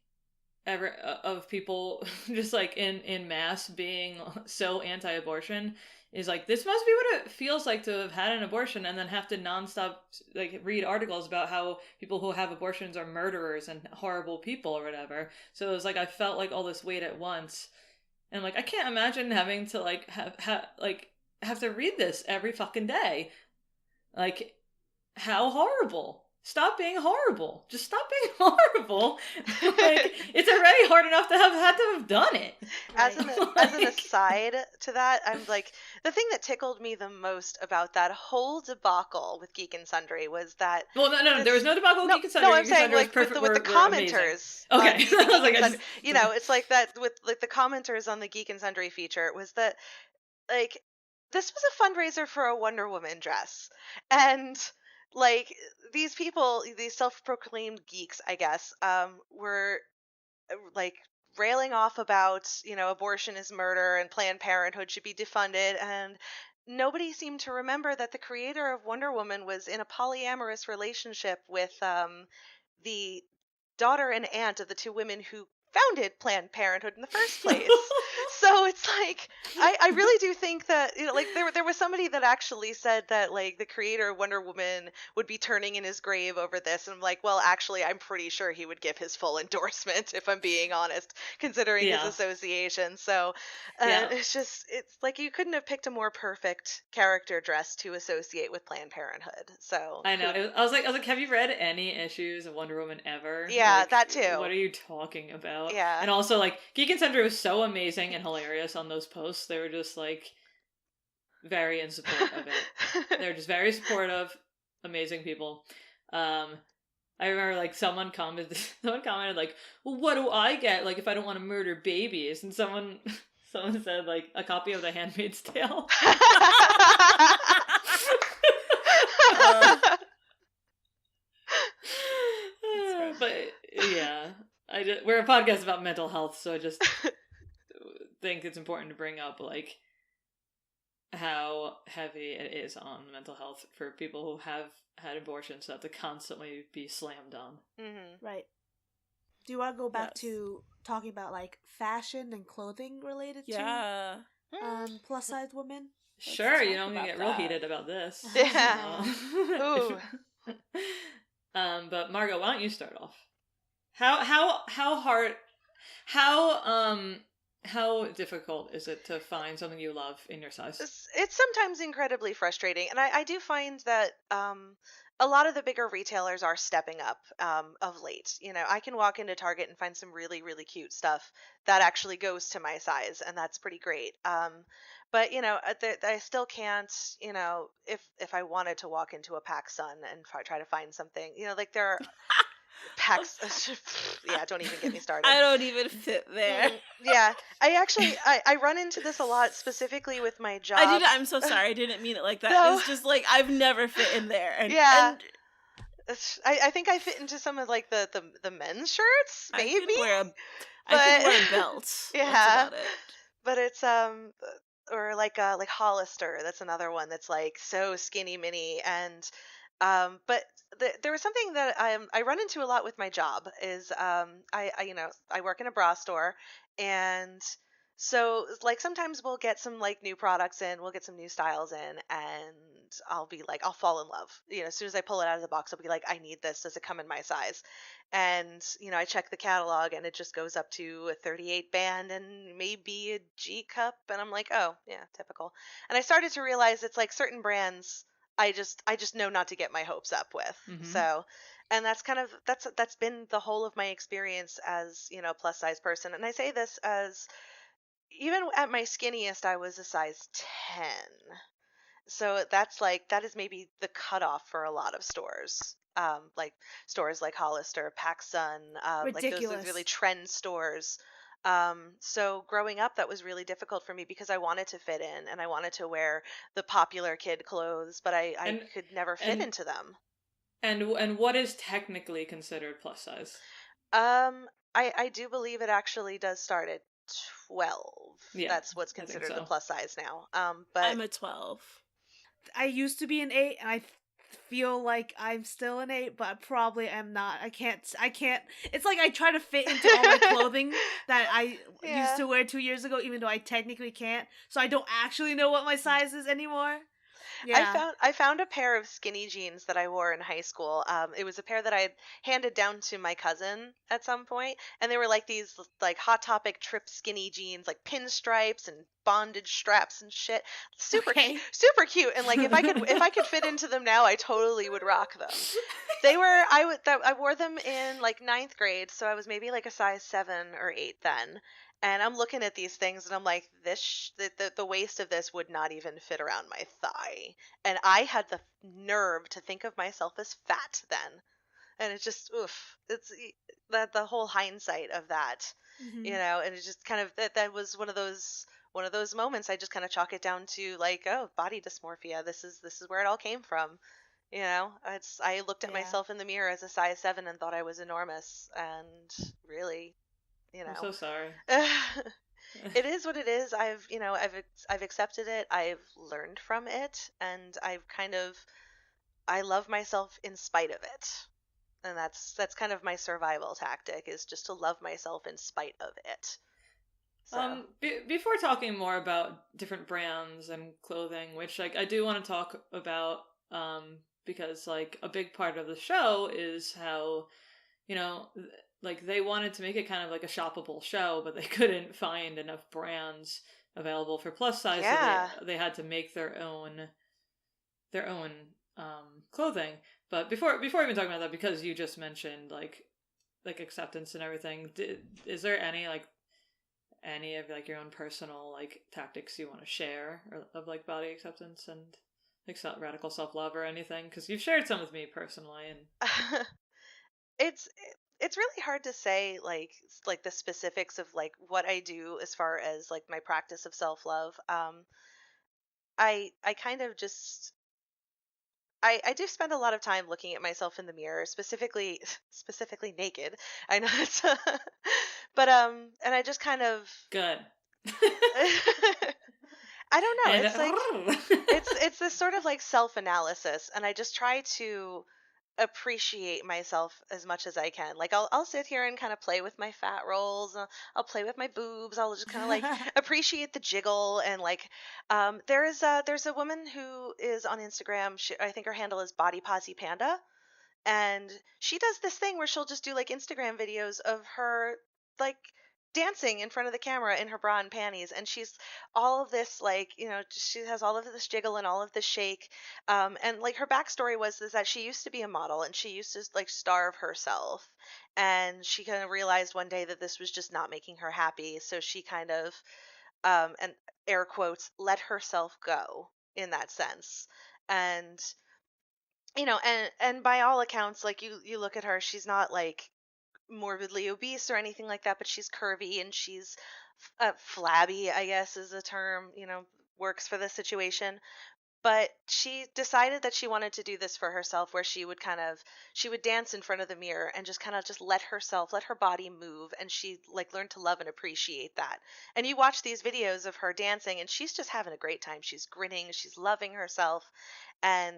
B: of people just, like, in mass being so anti-abortion is, like, this must be what it feels like to have had an abortion and then have to nonstop, like, read articles about how people who have abortions are murderers and horrible people or whatever. So it was, like, I felt, like, all this weight at once. And, like, I can't imagine having to, like, have to read this every fucking day. Like, how horrible. Stop being horrible. Just stop being horrible. Like, it's already hard enough to have had to have done it.
D: As an aside to that, I'm like, the thing that tickled me the most about that whole debacle with Geek and Sundry was that.
B: Well, no, there was no debacle with Geek and Sundry.
D: No, I'm saying like with the commenters.
B: Okay, I was like,
D: you know, it's like that with like the commenters on the Geek and Sundry feature was that like this was a fundraiser for a Wonder Woman dress, and like these people, these self-proclaimed geeks, I guess, were like railing off about, you know, abortion is murder and Planned Parenthood should be defunded, and nobody seemed to remember that the creator of Wonder Woman was in a polyamorous relationship with the daughter and aunt of the two women who founded Planned Parenthood in the first place. So it's like I really do think that, you know, like there was somebody that actually said that like the creator of Wonder Woman would be turning in his grave over this, and I'm like, well, actually I'm pretty sure he would give his full endorsement if I'm being honest, considering his association. So it's like you couldn't have picked a more perfect character dress to associate with Planned Parenthood. So
B: I know. I was like, have you read any issues of Wonder Woman ever?
D: Yeah,
B: like,
D: that too.
B: What are you talking about?
D: Yeah.
B: And also, like, Geek and Sundry was so amazing and hilarious on those posts. They were just, like, very in support of it. They were just very supportive, amazing people. I remember, like, someone commented, like, well, what do I get, like, if I don't want to murder babies? And someone said, like, a copy of The Handmaid's Tale. But, yeah. We're a podcast about mental health, so I just think it's important to bring up, like, how heavy it is on mental health for people who have had abortions, that to constantly be slammed on.
D: Mm-hmm.
C: Right. Do you want to go back to talking about, like, fashion and clothing related to plus size women?
B: Sure, you know, I'm gonna get real heated about this.
D: Yeah. Ooh.
B: But Margot, why don't you start off? How difficult is it to find something you love in your size?
D: It's sometimes incredibly frustrating, and I do find that a lot of the bigger retailers are stepping up of late. I can walk into Target and find some really, really cute stuff that actually goes to my size, and that's pretty great. But I still can't. If I wanted to walk into a PacSun and try to find something, like there are Packs. Yeah, don't even get me started.
A: I don't even fit there.
D: Yeah, I run into this a lot, specifically with my job.
A: I'm so sorry. I didn't mean it like that.
D: No.
A: It's just like I've never fit in there.
D: Yeah.
A: And
D: I think I fit into some of like the men's shirts, maybe.
A: I can wear a belt.
D: Yeah.
A: That's about it.
D: But it's or like Hollister. That's another one that's like so skinny mini. And but there was something that I run into a lot with my job is I work in a bra store, and so like sometimes we'll get some like new products in, we'll get some new styles in, and I'll fall in love. As soon as I pull it out of the box, I'll be like, I need this. Does it come in my size? And I check the catalog, and it just goes up to a 38 band and maybe a G cup, and I'm like, oh yeah, typical. And I started to realize it's like certain brands I just know not to get my hopes up with.
B: Mhm.
D: So, and that's been the whole of my experience as, a plus size person. And I say this as even at my skinniest, I was a size 10. So that is maybe the cutoff for a lot of stores. Like stores like Hollister, PacSun, like those
C: Ridiculous.
D: really trend stores. So growing up, that was really difficult for me because I wanted to fit in and I wanted to wear the popular kid clothes, but I could never fit into them.
B: And what is technically considered plus size?
D: I do believe it actually does start at 12.
B: Yeah,
D: That's what's considered the plus size now. But
A: I'm a 12.
C: I used to be an 8, and I feel like I'm still an 8, but probably am not. I can't. It's like I try to fit into all my clothing that I used to wear 2 years ago, even though I technically can't. So I don't actually know what my size is anymore. Yeah.
D: I found a pair of skinny jeans that I wore in high school. It was a pair that I had handed down to my cousin at some point, and they were like these like Hot Topic trip skinny jeans, like pinstripes and bondage straps and shit. Super cute. And like if I could fit into them now, I totally would rock them. They were I wore them in like 9th grade, so I was maybe like a size 7 or 8 then. And I'm looking at these things and I'm like, the waist of this would not even fit around my thigh. And I had the nerve to think of myself as fat then. And it's just, oof. It's the whole hindsight of that,
C: Mm-hmm.
D: and it's just kind of, that was one of those moments. I just kind of chalk it down to like, oh, body dysmorphia. This is where it all came from. I looked at myself in the mirror as a size 7 and thought I was enormous. And really,
B: I'm so sorry.
D: It is what it is. I've accepted it. I've learned from it, and I love myself in spite of it. And that's kind of my survival tactic, is just to love myself in spite of it. So.
B: Before talking more about different brands and clothing, which like I do want to talk about, because like a big part of the show is how, like they wanted to make it kind of like a shoppable show, but they couldn't find enough brands available for plus size, so they had to make their own clothing. But before even talking about that, because you just mentioned like acceptance and everything, is there any of like your own personal like tactics you want to share of like body acceptance and like radical self-love or anything? Because you've shared some with me personally, and
D: it's really hard to say like the specifics of like what I do as far as like my practice of self-love. I kind of just I do spend a lot of time looking at myself in the mirror, specifically naked. I know it's but and I just kind of
B: good.
D: I don't know. It's like it's this sort of like self-analysis, and I just try to appreciate myself as much as I can. Like I'll sit here and kind of play with my fat rolls. I'll play with my boobs. I'll just kind of like appreciate the jiggle. And like there's a woman who is on Instagram. I think her handle is Body Posse Panda, and she does this thing where she'll just do like Instagram videos of her like dancing in front of the camera in her bra and panties, and she's all of this, like, she has all of this jiggle and all of this shake, and like her backstory is that she used to be a model and she used to like starve herself, and she kind of realized one day that this was just not making her happy, so she kind of and air quotes, let herself go in that sense. And and by all accounts, like, you look at her, she's not like morbidly obese or anything like that, but she's curvy and she's flabby, I guess is a term, works for the situation. But she decided that she wanted to do this for herself, where she would dance in front of the mirror and just kind of just let her body move, and she like learned to love and appreciate that. And you watch these videos of her dancing and she's just having a great time. She's grinning, she's loving herself. And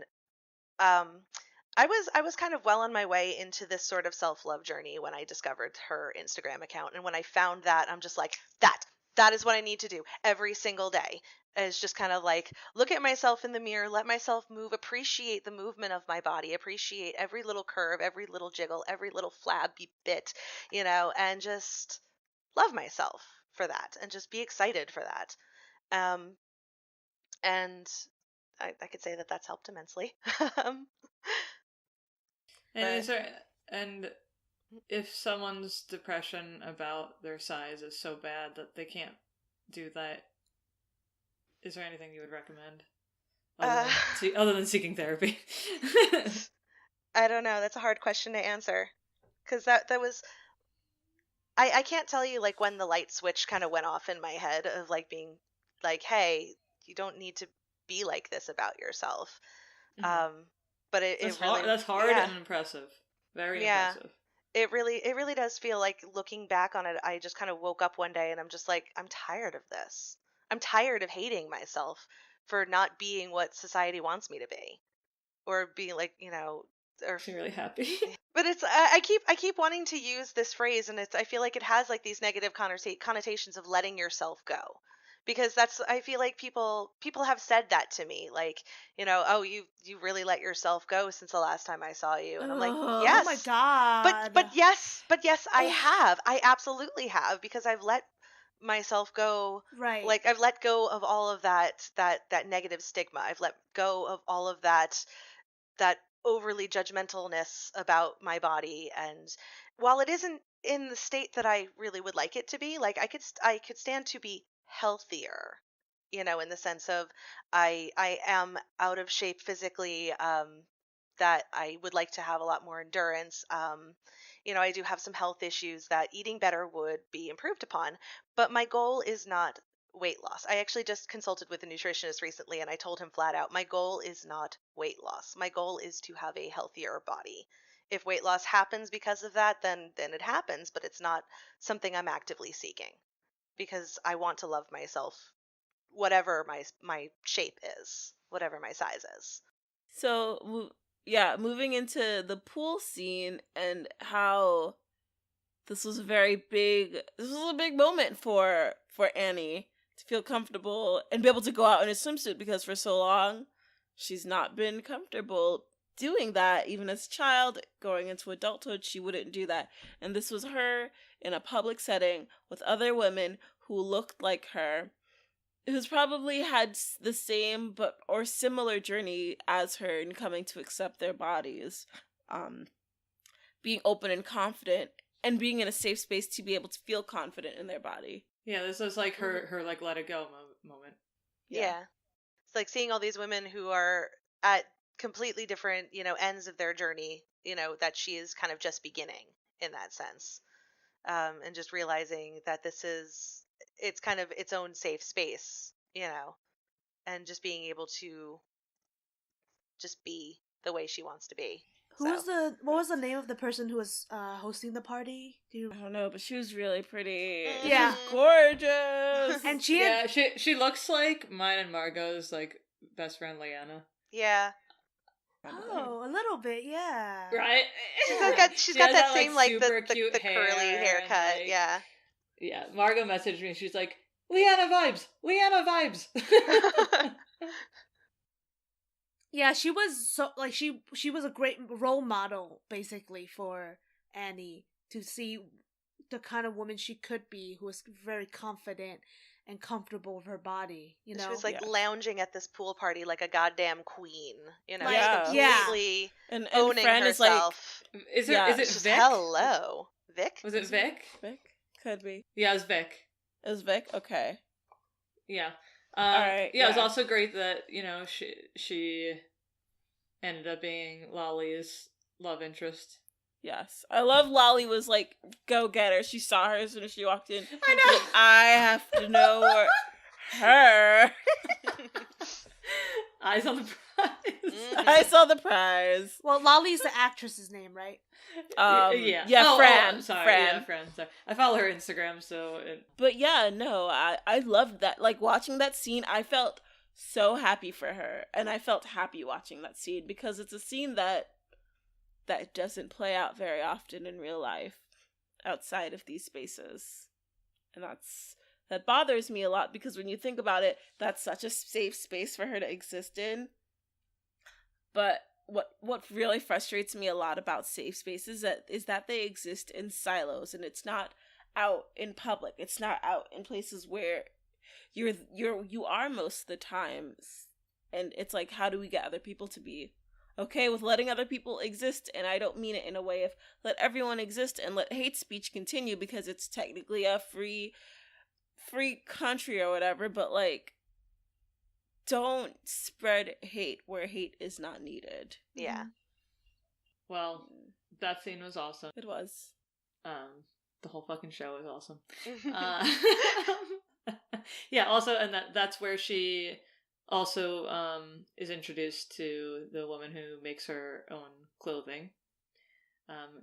D: um I was kind of well on my way into this sort of self-love journey when I discovered her Instagram account. And when I found that, I'm just like, that is what I need to do every single day. Is just kind of like, look at myself in the mirror, let myself move, appreciate the movement of my body, appreciate every little curve, every little jiggle, every little flabby bit, and just love myself for that and just be excited for that. And I could say that that's helped immensely.
B: And
D: But
B: and if someone's depression about their size is so bad that they can't do that, is there anything you would recommend other than seeking therapy?
D: I don't know. That's a hard question to answer, because that was I can't tell you like when the light switch kind of went off in my head of like being like, hey, you don't need to be like this about yourself.
B: Mhm.
D: But it really,
B: that's hard
D: yeah,
B: and impressive. Very
D: yeah.
B: impressive.
D: It really does feel like, looking back on it, I just kind of woke up one day and I'm just like, I'm tired of this. I'm tired of hating myself for not being what society wants me to be, or being like, or.
B: She's really happy.
D: But it's I keep wanting to use this phrase, and I feel like it has like these negative connotations of letting yourself go, because I feel like people have said that to me, like, oh, you really let yourself go since the last time I saw you, and I'm like,
C: Oh my
D: yes,
C: god.
D: but yes, I absolutely have, because I've let myself go.
C: Right.
D: Like, I've let go of all of that negative stigma. I've let go of all of that overly judgmentalness about my body. And while it isn't in the state that I really would like it to be, like, I could stand to be healthier, in the sense of I am out of shape physically, that I would like to have a lot more endurance. I do have some health issues that eating better would be improved upon, but my goal is not weight loss. I actually just consulted with a nutritionist recently, and I told him flat out, my goal is not weight loss. My goal is to have a healthier body. If weight loss happens because of that, then it happens, but it's not something I'm actively seeking, because I want to love myself, whatever my shape is, whatever my size is.
A: So, yeah, moving into the pool scene and how this was a big moment for Annie to feel comfortable and be able to go out in a swimsuit, because for so long she's not been comfortable doing that. Even as a child, going into adulthood, she wouldn't do that. And this was her in a public setting with other women who looked like her, who's probably had the same or similar journey as her in coming to accept their bodies, being open and confident, and being in a safe space to be able to feel confident in their body.
B: Yeah, this is like her like let it go moment.
D: Yeah. It's like seeing all these women who are at completely different, ends of their journey, that she is kind of just beginning in that sense. And just realizing that it's kind of its own safe space, and just being able to just be the way she wants to be.
C: What was the name of the person who was hosting the party?
A: I don't know, but she was really pretty.
C: Yeah.
A: She was gorgeous.
C: And she had,
B: she looks like mine and Margot's like best friend Leanna.
D: Yeah.
C: a little bit, yeah.
B: Right?
D: She's got that same like
B: super
D: the
B: cute
D: curly haircut.
B: and, like,
D: yeah.
B: Yeah, Margot messaged me. She's like, Leanna vibes.
C: Yeah, she was so like she was a great role model basically for Annie to see the kind of woman she could be, who was very confident and comfortable with her body, you know?
D: She was like
A: Yes.
D: lounging at this pool party like a goddamn queen, you know,
C: Like,
D: just completely
A: And
D: owning
A: Fran
D: herself.
B: Is
A: Yeah.
B: it
D: It's just,
B: Vic?
D: hello. Vic?
B: Was it Vic?
A: Vic? Could be.
B: Yeah, it was Vic.
A: It was Vic? Okay.
B: Yeah.
A: Alright,
B: yeah, it was
A: yeah.
B: also great that, she ended up being Lolly's love interest.
A: Yes. I love Lolly was like, go get her. She saw her as soon as she walked in.
B: I know!
A: Like, I have to know her.
B: Eyes on the prize.
A: I saw the prize.
C: Well, Lolly's the actress's name, right?
B: Yeah.
A: Fran.
B: Sorry,
A: Fran.
B: yeah, Fran. Sorry. I follow her Instagram, so...
A: But yeah, no, I loved that. Like, watching that scene, I felt so happy for her. And I felt happy watching that scene because it's a scene that doesn't play out very often in real life outside of these spaces. And that bothers me a lot because when you think about it, that's such a safe space for her to exist in. But what really frustrates me a lot about safe spaces is that they exist in silos, and it's not out in public. It's not out in places where you are most of the times. And it's like, how do we get other people to be okay with letting other people exist? And I don't mean it in a way of let everyone exist and let hate speech continue because it's technically a free country or whatever, but like, don't spread hate where hate is not needed.
D: Yeah.
B: Well, that scene was awesome.
A: It was.
B: The whole fucking show was awesome. Yeah, also, and that's where she also is introduced to the woman who makes her own clothing,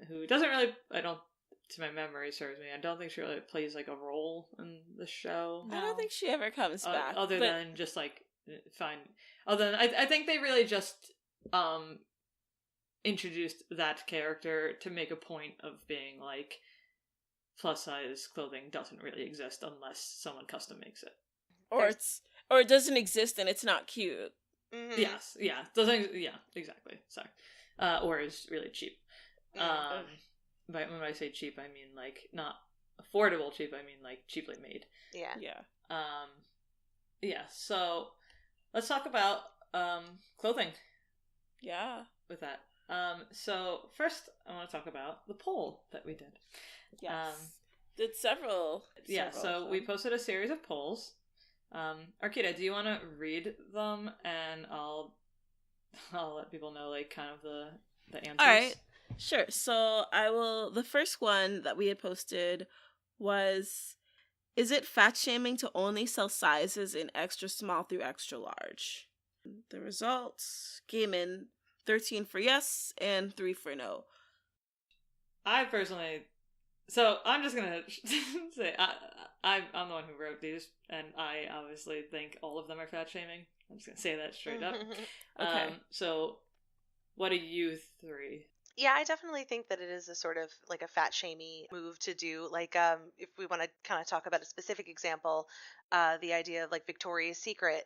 B: who doesn't really, to my memory serves me, I don't think she really plays like a role in the show.
A: No. I don't think she ever comes back.
B: Other than just like, fine. Other than, I think they really just introduced that character to make a point of being like, plus size clothing doesn't really exist unless someone custom makes it.
A: Or it doesn't exist and it's not cute.
D: Mm-hmm.
B: Yes, yeah. Doesn't, yeah, exactly. Sorry. Or is really cheap. But when I say cheap, I mean like not affordable cheap, I mean like cheaply made.
D: Yeah.
A: Yeah.
B: Yeah, so let's talk about clothing
A: Yeah.
B: with that. So first I want to talk about the poll that we did.
A: Yes. Did several.
B: Yeah, so we posted a series of polls. Arkeida, do you want to read them, and I'll let people know like kind of the answers.
A: All right, sure. So I will. The first one that we had posted was: is it fat shaming to only sell sizes in extra small through extra large? The results came in 13 for yes and 3 for no.
B: I personally. So I'm just gonna say I'm the one who wrote these, and I obviously think all of them are fat shaming. I'm just gonna say that straight up.
A: Okay.
B: So what do you three?
D: Yeah, I definitely think that it is a sort of like a fat shamey move to do. Like, if we want to kind of talk about a specific example, the idea of like Victoria's Secret,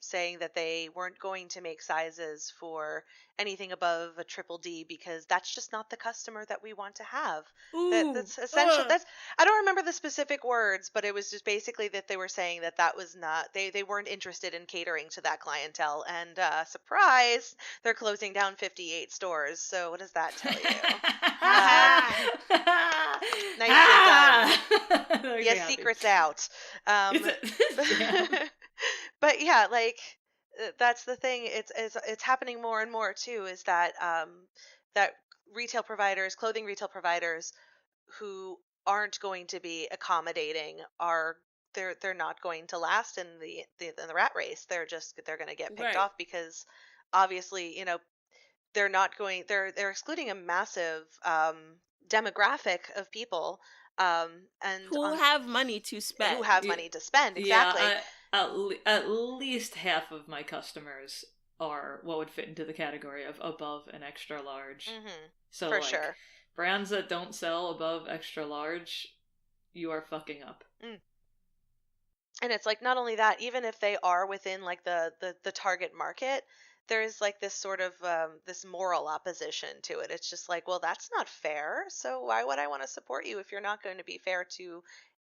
D: saying that they weren't going to make sizes for anything above a triple D because that's just not the customer that we want to have. That's essential. That's, I don't remember the specific words, but it was just basically that they were saying that was not, they weren't interested in catering to that clientele. And surprise, they're closing down 58 stores. So what does that tell you? Nicely done. Yes, secret's out. But yeah, like that's the thing. It's happening more and more too. Is that that clothing retail providers, who aren't going to be accommodating, they're not going to last in the rat race. They're going to get picked off because obviously they're not going. They're excluding a massive demographic of people. And
A: who have money to spend.
D: Who have money to spend, exactly.
B: Yeah, at least half of my customers are what would fit into the category of above and extra large.
D: Mm-hmm.
B: So
D: for
B: like,
D: sure,
B: brands that don't sell above extra large, you are fucking up.
D: And it's like, not only that, even if they are within like the target market, there's like this sort of this moral opposition to it. It's just like, well, that's not fair. So why would I want to support you if you're not going to be fair to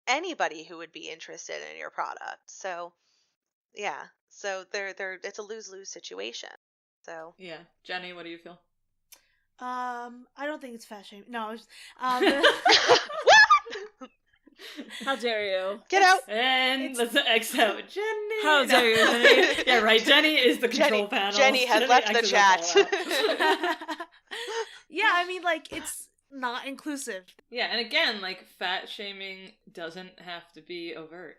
D: anybody who would be interested in your product? So yeah, so it's a lose-lose situation. So
B: Yeah. Jenny, what do you feel?
C: I don't think it's fat shaming. No,
A: How dare you?
D: get out.
B: And let's exit Jenny.
A: How dare you, Jenny?
B: Yeah, right. Jenny is the control panel.
D: Jenny has left the
B: exits
D: chat.
B: us all out.
C: yeah, I mean, like, it's not inclusive.
B: Yeah, and again, like, fat shaming doesn't have to be overt.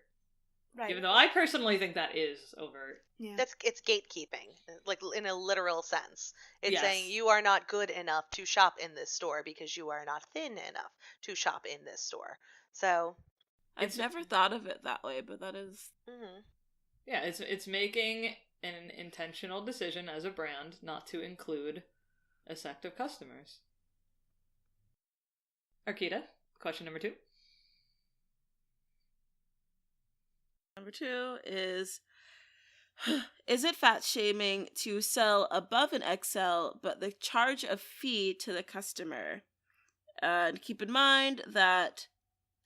C: Right.
B: Even though I personally think that is overt.
C: Yeah.
D: It's gatekeeping, like in a literal sense. It's
B: Yes.
D: saying you are not good enough to shop in this store because you are not thin enough to shop in this store. So
A: I've never thought of it that way, but that is...
D: mhm.
B: Yeah, it's making an intentional decision as a brand not to include a sect of customers. Arkeida, question number 2.
A: Number 2 is it fat shaming to sell above an XL but the charge a fee to the customer? And keep in mind that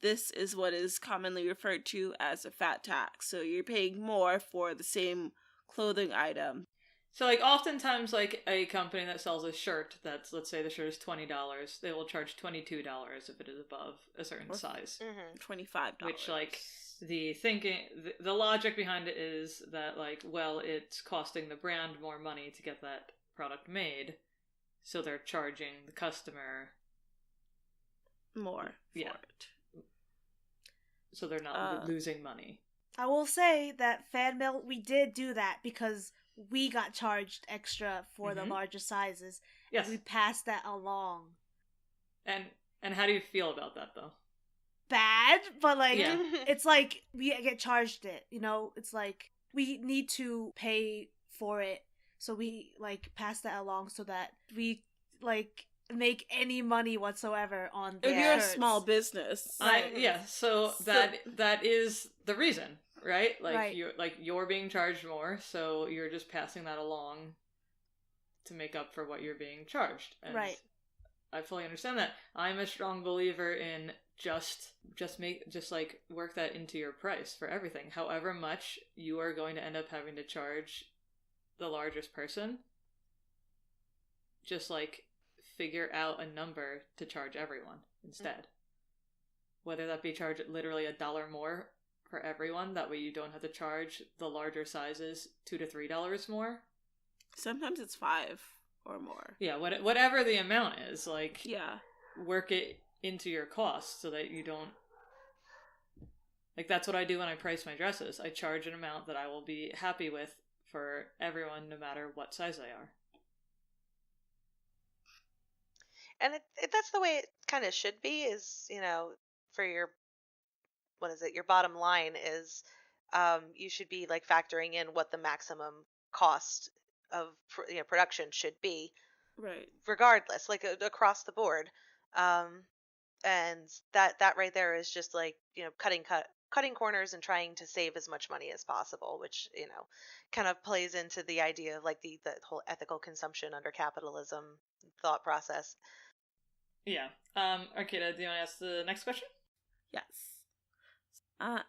A: this is what is commonly referred to as a fat tax. So you're paying more for the same clothing item.
B: So, like, oftentimes, like, a company that sells a shirt that's, let's say the shirt is $20, they will charge $22 if it is above a certain size.
A: $25.
B: Which, like, the logic behind it is that, like, well, it's costing the brand more money to get that product made, so they're charging the customer
A: more for
B: Yeah.
A: it.
B: So they're not losing money.
C: I will say that fan mail, we did do that because we got charged extra for the larger sizes.
B: Yes.
C: We passed that along.
B: And how do you feel about that, though?
C: Bad, but like,
B: Yeah.
C: it's like we get charged it, you know? It's like we need to pay for it. So we like pass that along so that we like make any money whatsoever on the
A: If you're a
C: shirts.
A: small business.
B: So that is the reason, right? Like
C: Right.
B: you're being charged more, so you're just passing that along to make up for what you're being charged. And
C: Right.
B: I fully understand that. I'm a strong believer in just like work that into your price for everything. However much you are going to end up having to charge the largest person, just like figure out a number to charge everyone instead. Whether that be charge literally $1 more for everyone, that way you don't have to charge the larger sizes $2 to $3 more.
A: Sometimes it's $5 or more.
B: Yeah, whatever the amount is, like,
A: Yeah.
B: work it into your costs so that you don't, like, that's what I do when I price my dresses. I charge an amount that I will be happy with for everyone, no matter what size they are.
D: And that's the way it kind of should be, is, you know, for your, what is it, your bottom line is you should be like factoring in what the maximum cost of production should be,
A: Right.
D: regardless, like across the board. And that right there is just like, you know, cutting corners and trying to save as much money as possible, which, you know, kind of plays into the idea of like the whole ethical consumption under capitalism thought process.
B: Yeah. Arkeida, do you want to ask the next question?
A: Yes.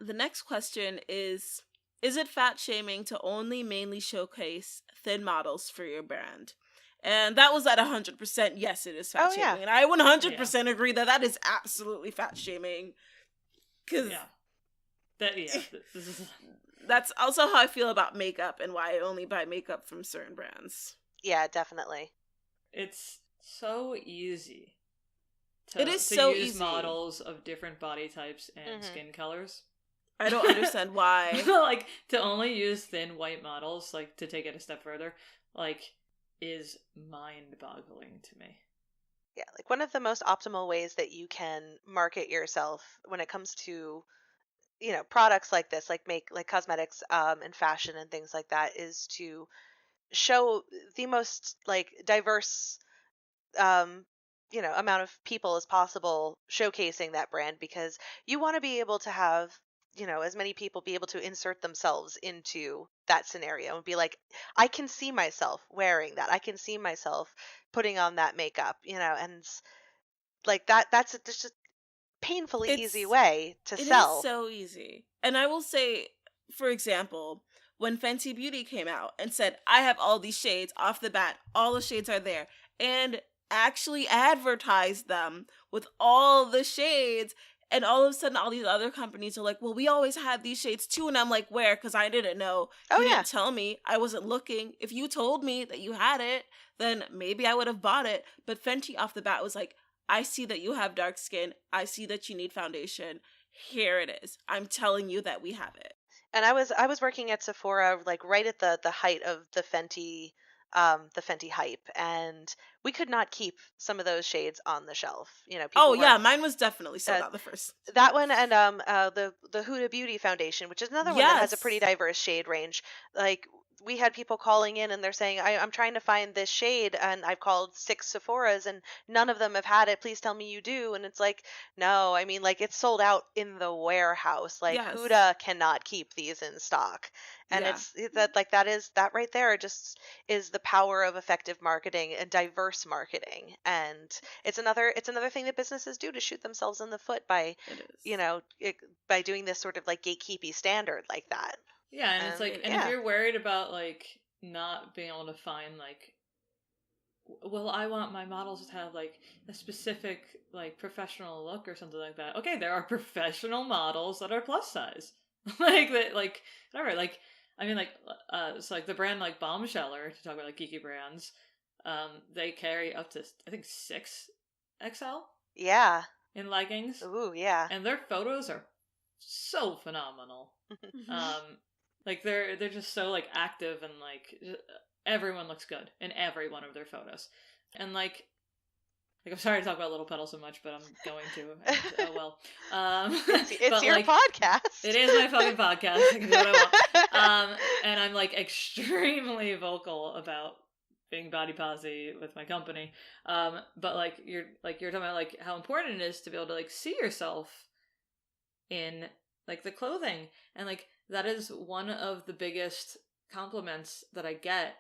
A: The next question is it fat shaming to only mainly showcase thin models for your brand? And that was at 100%. Yes, it is fat shaming.
D: Yeah.
A: And I 100% agree that is absolutely fat shaming. Because that's also how I feel about makeup and why I only buy makeup from certain brands.
D: Yeah, definitely.
B: It's so easy
A: to use easy.
B: Models of different body types and skin colors.
A: I don't understand why.
B: Like, to only use thin white models, like, to take it a step further, like, is mind-boggling to me.
D: Yeah, like one of the most optimal ways that you can market yourself when it comes to, you know, products like this, like cosmetics and fashion and things like that, is to show the most like diverse you know, amount of people as possible showcasing that brand, because you want to be able to have as many people be able to insert themselves into that scenario and be like, I can see myself wearing that. I can see myself putting on that makeup, and like that's just a painfully easy
A: It's
D: way to
A: it is
D: sell.
A: so easy. And I will say, for example, when Fenty Beauty came out and said, I have all these shades off the bat, all the shades are there, and actually advertised them with all the shades, and all of a sudden all these other companies are like, well, we always had these shades too. And I'm like, where? Because I didn't know.
D: Oh
A: You
D: yeah.
A: didn't tell me. I wasn't looking. If you told me that you had it, then maybe I would have bought it. But Fenty off the bat was like, I see that you have dark skin. I see that you need foundation. Here it is. I'm telling you that we have it.
D: And I was working at Sephora like right at the height of the Fenty hype, and we could not keep some of those shades on the shelf.
A: Oh
D: People were
A: yeah, mine was definitely sold out the first.
D: that one, and the Huda Beauty Foundation, which is another one that has a pretty
A: Yes.
D: diverse shade range. Like, we had people calling in and they're saying, I'm trying to find this shade and I've called 6 Sephoras and none of them have had it. Please tell me you do. And it's like, no, I mean, like, it's sold out in the warehouse. Like,
A: Yes.
D: Huda cannot keep these in stock. And
A: Yeah.
D: that right there just is the power of effective marketing and diverse marketing. And it's another thing that businesses do to shoot themselves in the foot by
A: It is.
D: by doing this sort of like gatekeepy standard like that.
B: Yeah, and it's like, and
D: yeah.
B: if you're worried about like not being able to find like, well, I want my models to have like a specific like professional look or something like that. Okay, there are professional models that are plus size, like that, like whatever. Like, I mean, like, it's like the brand like Bombsheller, to talk about like geeky brands. They carry up to I think 6XL.
D: Yeah.
B: In leggings.
D: Ooh, yeah.
B: And their photos are so phenomenal. Like they're just so like active, and like everyone looks good in every one of their photos. And like I'm sorry to talk about Little Petal so much, but I'm going to. And, oh well.
D: It's
B: but,
D: your
B: like,
D: podcast.
B: It is my fucking podcast. I can do what I want. And I'm like extremely vocal about being body positive with my company. But like you're talking about like how important it is to be able to like see yourself in like the clothing, and like that is one of the biggest compliments that I get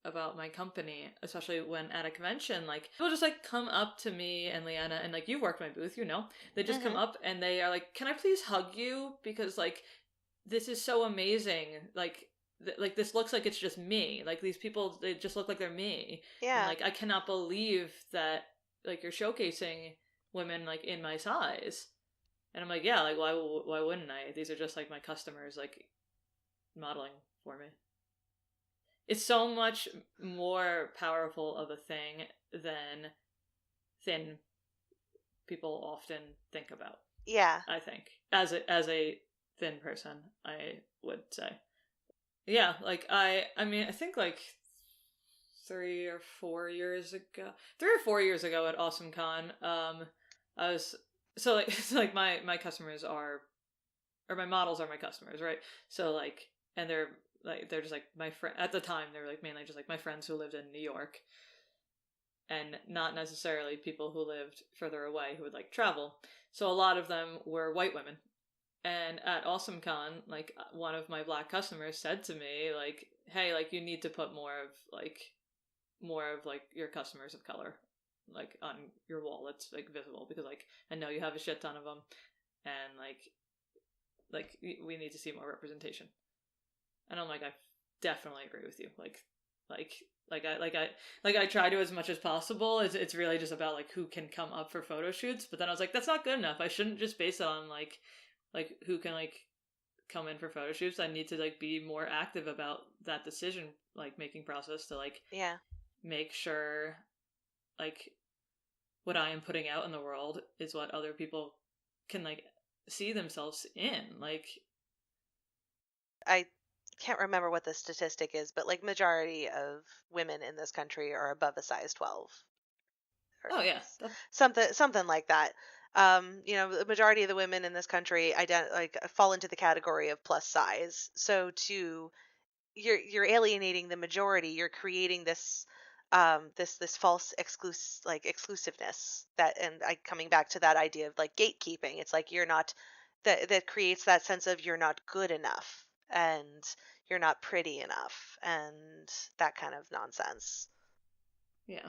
B: about my company, especially when at a convention. Like, people just like come up to me and Leanna, and like, you've worked my booth, they just come up and they are like, can I please hug you, because like this is so amazing, like this looks like it's just me, like these people, they just look like they're me.
D: Yeah.
B: And like, I cannot believe that like you're showcasing women like in my size. And I'm like, yeah, like why wouldn't I? These are just like my customers like modeling for me. It's so much more powerful of a thing than thin people often think about.
D: Yeah.
B: I think as a thin person, I would say. Yeah, like I mean, I think like 3 or 4 years ago at AwesomeCon, I was so like my customers are, or my models are my customers, right? So like, and they're just like my friend at the time. They were like mainly just like my friends who lived in New York, and not necessarily people who lived further away who would like travel. So a lot of them were white women. And at AwesomeCon, like one of my black customers said to me, like, "Hey, like you need to put more of your customers of color, like on your wall. That's like visible, because like I know you have a shit ton of them, and like we need to see more representation." And I'm like, I definitely agree with you. I try to as much as possible. It's really just about like who can come up for photo shoots. But then I was like, that's not good enough. I shouldn't just base it on like who can like come in for photo shoots. I need to like be more active about that decision like making process to like make sure like what I am putting out in the world is what other people can like see themselves in. Like,
D: I can't remember what the statistic is, but like majority of women in this country are above a size 12.
B: Oh yeah,
D: something like that. The majority of the women in this country fall into the category of plus size. So you're alienating the majority. You're creating this this false exclusiveness, that, and coming back to that idea of like gatekeeping. It's like you're not that creates that sense of you're not good enough and you're not pretty enough and that kind of nonsense.
B: Yeah.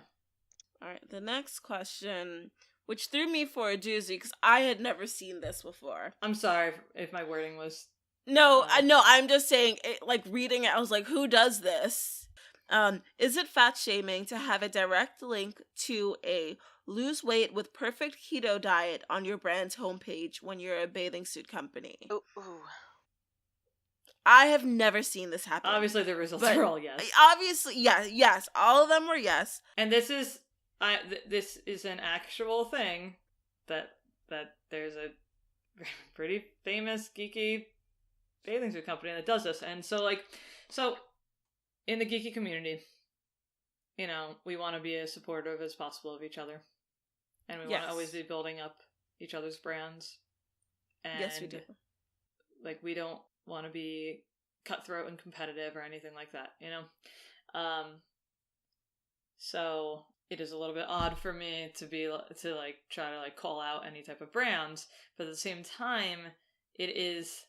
A: All right, the next question, which threw me for a doozy because I had never seen this before.
B: I'm sorry if my wording was...
A: No, I'm just saying, like, reading it, I was like, who does this? Is it fat shaming to have a direct link to a lose weight with perfect keto diet on your brand's homepage when you're a bathing suit company?
D: Ooh.
A: I have never seen this happen.
B: Obviously, the results are all yes.
A: Obviously, yes. All of them were yes.
B: And this is an actual thing that there's a pretty famous geeky bathing suit company that does this. And so in the geeky community, you know, we want to be as supportive as possible of each other. And we want to always be building up each other's brands. And
A: yes, we do.
B: Like, we don't want to be cutthroat and competitive or anything like that, you know? So it is a little bit odd for me to try to call out any type of brands, but at the same time, it is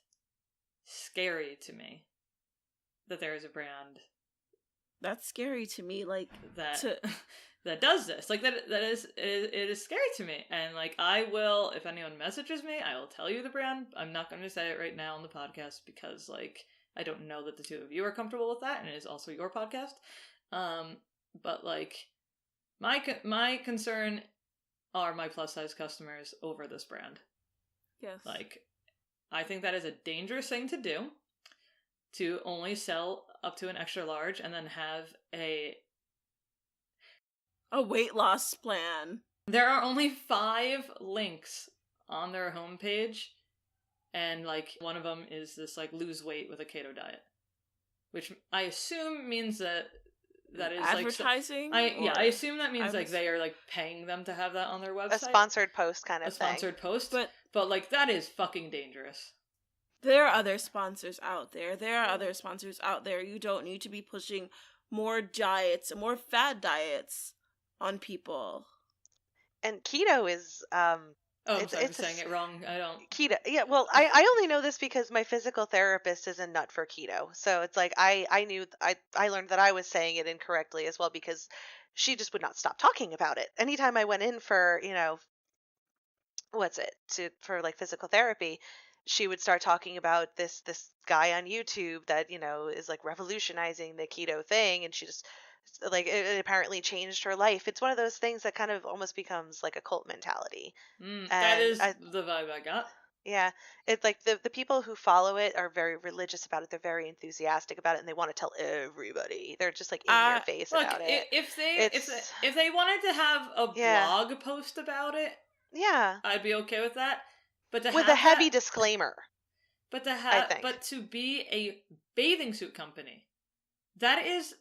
B: scary to me that there is a brand
A: that's scary to me, like
B: that that does this. Like, it is scary to me. And like, I will, if anyone messages me, I will tell you the brand. I'm not going to say it right now on the podcast because like I don't know that the two of you are comfortable with that, and it is also your podcast. But like, my concern are my plus size customers over this brand.
A: Yes.
B: Like, I think that is a dangerous thing to do, to only sell up to an extra large and then have a
A: weight loss plan.
B: There are only 5 links on their homepage, and like one of them is this like lose weight with a keto diet, which I assume means that is
A: advertising.
B: I assume that means like they are like paying them to have that on their website.
D: A sponsored post kind of thing.
B: A sponsored post, but like that is fucking dangerous.
A: There are other sponsors out there. You don't need to be pushing more diets, more fad diets on people.
D: And keto is
B: I'm sorry, I'm saying it wrong. I don't...
D: Keto. Yeah, well, I only know this because my physical therapist is a nut for keto. So it's like I learned that I was saying it incorrectly as well because she just would not stop talking about it. Anytime I went in for, you know, for like physical therapy, she would start talking about this guy on YouTube that, you know, is like revolutionizing the keto thing, and she just like it apparently changed her life. It's one of those things that kind of almost becomes like a cult mentality.
B: That is the vibe I got.
D: Yeah, it's like the people who follow it are very religious about it. They're very enthusiastic about it, and they want to tell everybody. They're just like in your face about it.
B: If they wanted to have a blog post about it,
D: yeah,
B: I'd be okay with that. But
D: with a heavy disclaimer.
B: But to be a bathing suit company, that is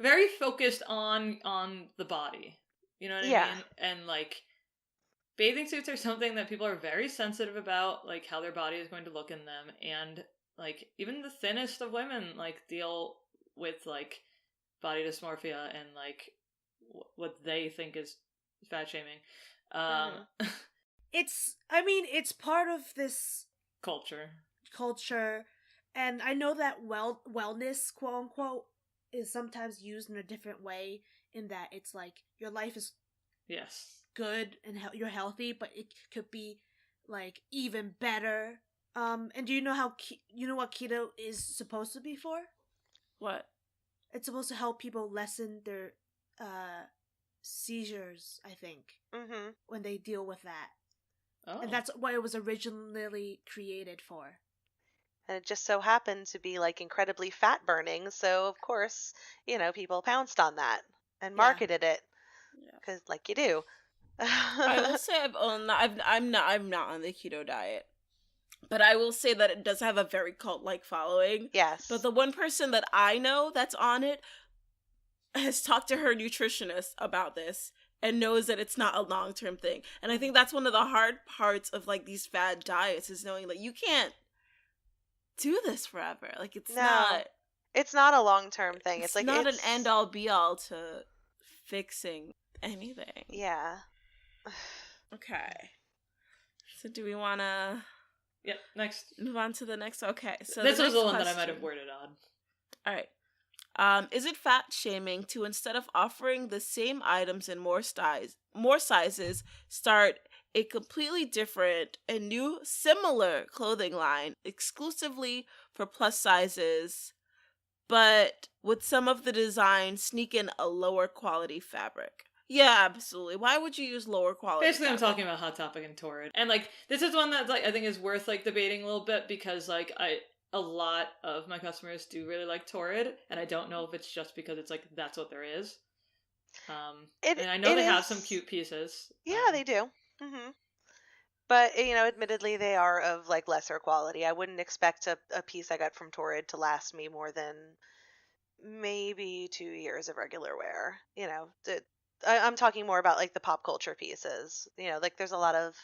B: very focused on the body. You know what I mean? And like, bathing suits are something that people are very sensitive about, like how their body is going to look in them, and like even the thinnest of women like deal with like body dysmorphia and like what they think is fat shaming.
C: It's part of this culture, and I know that wellness, quote unquote, is sometimes used in a different way, in that it's like your life is good and you're healthy, but it could be like even better. And do you know what keto is supposed to be for?
A: What?
C: It's supposed to help people lessen their seizures, I think, when they deal with that. Oh. And that's what it was originally created for.
D: And it just so happened to be like incredibly fat burning, so of course, you know, people pounced on that and marketed it, because like you do.
A: I will say I'm not on the keto diet, but I will say that it does have a very cult-like following.
D: Yes.
A: But the one person that I know that's on it has talked to her nutritionist about this and knows that it's not a long-term thing. And I think that's one of the hard parts of like these fad diets, is knowing that you can't do this forever. Like, it's not
D: a long-term thing. It's like
A: not an end-all be-all to fixing anything.
D: Yeah.
A: Okay. So do we want to
B: Yep, next.
A: move on to the next? Okay, so
B: This
A: the
B: was
A: next
B: the one that I might
A: question.
B: have worded odd.
A: All right. Is it fat shaming to, instead of offering the same items in more sizes, start a completely different and new similar clothing line exclusively for plus sizes, but with some of the design sneak in a lower quality fabric? Yeah, absolutely. Why would you use lower quality
B: Basically,
A: fabric?
B: I'm talking about Hot Topic and Torrid, and like this is one that like I think is worth like debating a little bit because like a lot of my customers do really like Torrid, and I don't know if it's just because it's like that's what there is. And I know they have some cute pieces.
D: Yeah, they do. But admittedly, they are of like lesser quality. I wouldn't expect a piece I got from Torrid to last me more than maybe 2 years of regular wear. I'm talking more about like the pop culture pieces. Like there's a lot of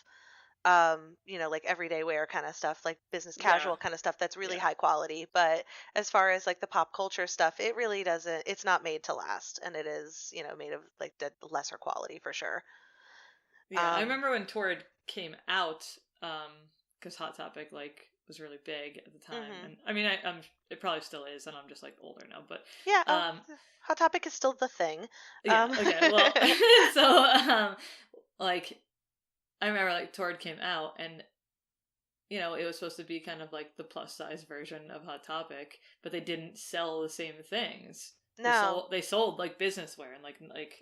D: like everyday wear kind of stuff, like business casual kind of stuff that's really high quality. But as far as like the pop culture stuff, it really doesn't, it's not made to last. And it is, made of like the lesser quality for sure.
B: Yeah, I remember when Torrid came out, because Hot Topic like was really big at the time, and I mean, it probably still is, and I'm just like older now, but
D: yeah, Hot Topic is still the thing.
B: Yeah, okay, well, so like I remember like Torrid came out, and it was supposed to be kind of like the plus size version of Hot Topic, but they didn't sell the same things.
D: No,
B: they sold like business wear and like